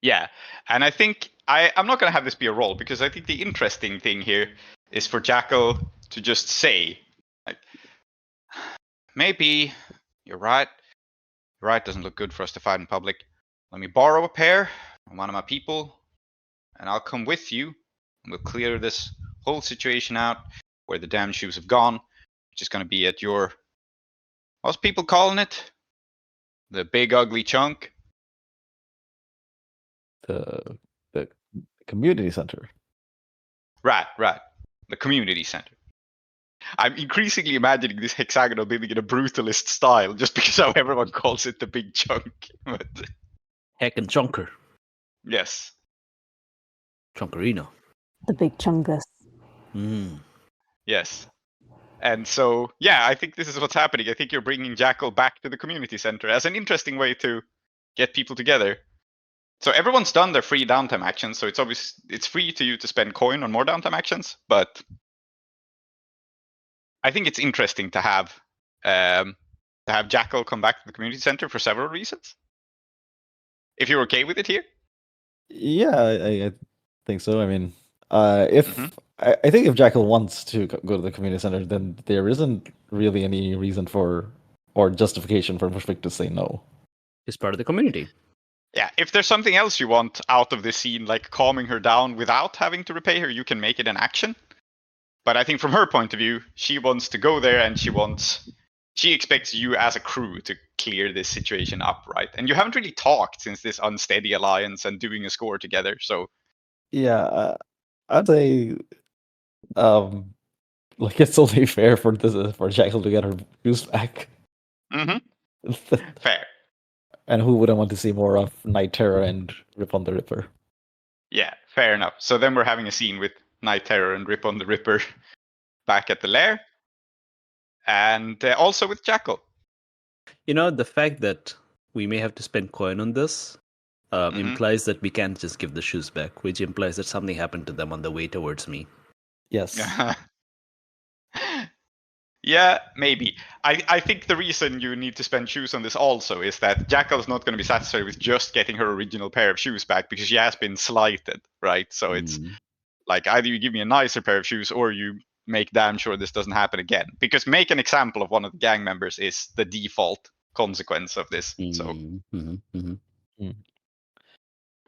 Yeah, and I think I'm not going to have this be a roll because I think the interesting thing here is for Jackal to just say, like, maybe you're right. You're right, doesn't look good for us to fight in public. Let me borrow a pair from one of my people, and I'll come with you, and we'll clear this whole situation out where the damn shoes have gone, which is going to be at your, what's people calling it? The big ugly chunk? The community center. Right. The community center. I'm increasingly imagining this hexagonal building in a brutalist style, just because how everyone calls it the big chunk. But Heck and Chunker. yes. Chunkerino. The big chungus. Yes. And so, I think this is what's happening. I think you're bringing Jackal back to the community center as an interesting way to get people together. So everyone's done their free downtime actions, so it's free to you to spend coin on more downtime actions, but I think it's interesting to have to have Jackal come back to the community center for several reasons. If you're okay with it here? Yeah, I think so. I mean, if Mhm. I think if Jackal wants to go to the community center, then there isn't really any reason for or justification for Mushfiq to say no. He's part of the community. Yeah, if there's something else you want out of this scene, like calming her down without having to repay her, you can make it an action. But I think from her point of view, she wants to go there and she expects you as a crew to clear this situation up, right? And you haven't really talked since this unsteady alliance and doing a score together, so Yeah, I'd say, like it's only fair for Jackal to get her shoes back. fair. And who wouldn't want to see more of Night Terror and Rip on the Ripper? Yeah, fair enough. So then we're having a scene with Night Terror and Rip on the Ripper back at the lair. And also with Jackal. You know, the fact that we may have to spend coin on this implies that we can't just give the shoes back, which implies that something happened to them on the way towards me. Yes. Yeah, maybe. I think the reason you need to spend shoes on this also is that Jackal's not going to be satisfied with just getting her original pair of shoes back because she has been slighted, right? So it's like either you give me a nicer pair of shoes or you make damn sure this doesn't happen again. Because make an example of one of the gang members is the default consequence of this. So,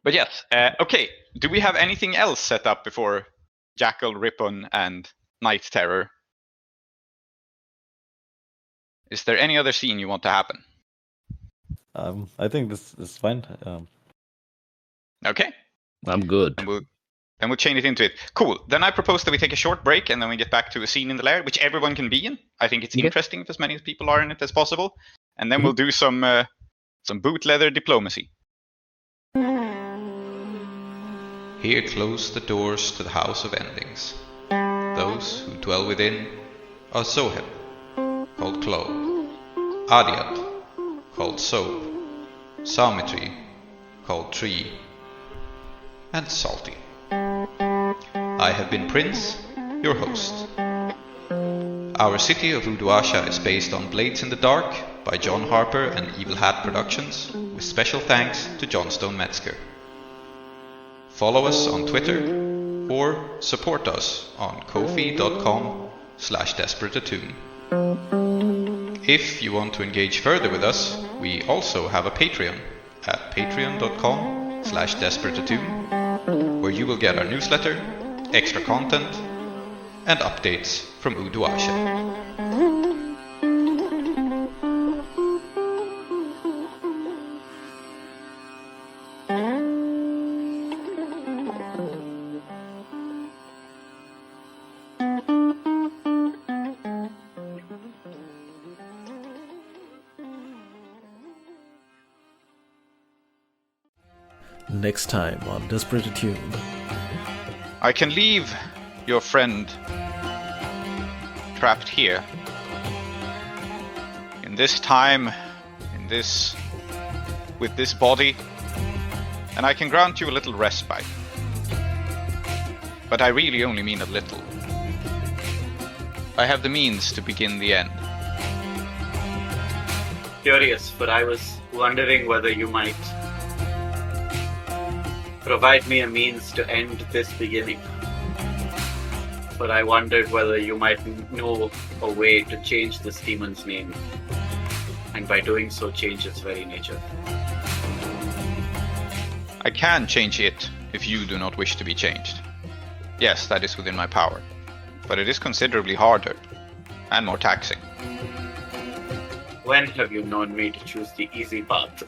but yes, okay. Do we have anything else set up before Jackal, Rippon, and Night Terror? Is there any other scene you want to happen? I think this is fine. Okay. I'm good. Then we'll chain it into it. Cool. Then I propose that we take a short break and then we get back to a scene in the lair, which everyone can be in. I think it's interesting if as many people are in it as possible. And then we'll do some boot leather diplomacy. Here close the doors to the house of endings. Those who dwell within are Zoheb, called Klow, Aadiyat, called Soap, Symmetry, called Tree, and Salty. I have been Prince, your host. Our city of Uduasha is based on Blades in the Dark by John Harper and Evil Hat Productions, with special thanks to Johnstone Metzger. Follow us on Twitter or support us on kofi.com/desperateattune. If you want to engage further with us, we also have a Patreon at patreon.com/desperateattune, where you will get our newsletter, extra content, and updates from Uduasha. Next time on Desperate Attune. I can leave your friend trapped here. In this time, with this body, and I can grant you a little respite. But I really only mean a little. I have the means to begin the end. Curious, but I was wondering whether you might provide me a means to end this beginning. But I wondered whether you might know a way to change this demon's name, and by doing so change its very nature. I can change it if you do not wish to be changed. Yes, that is within my power. But it is considerably harder and more taxing. When have you known me to choose the easy path?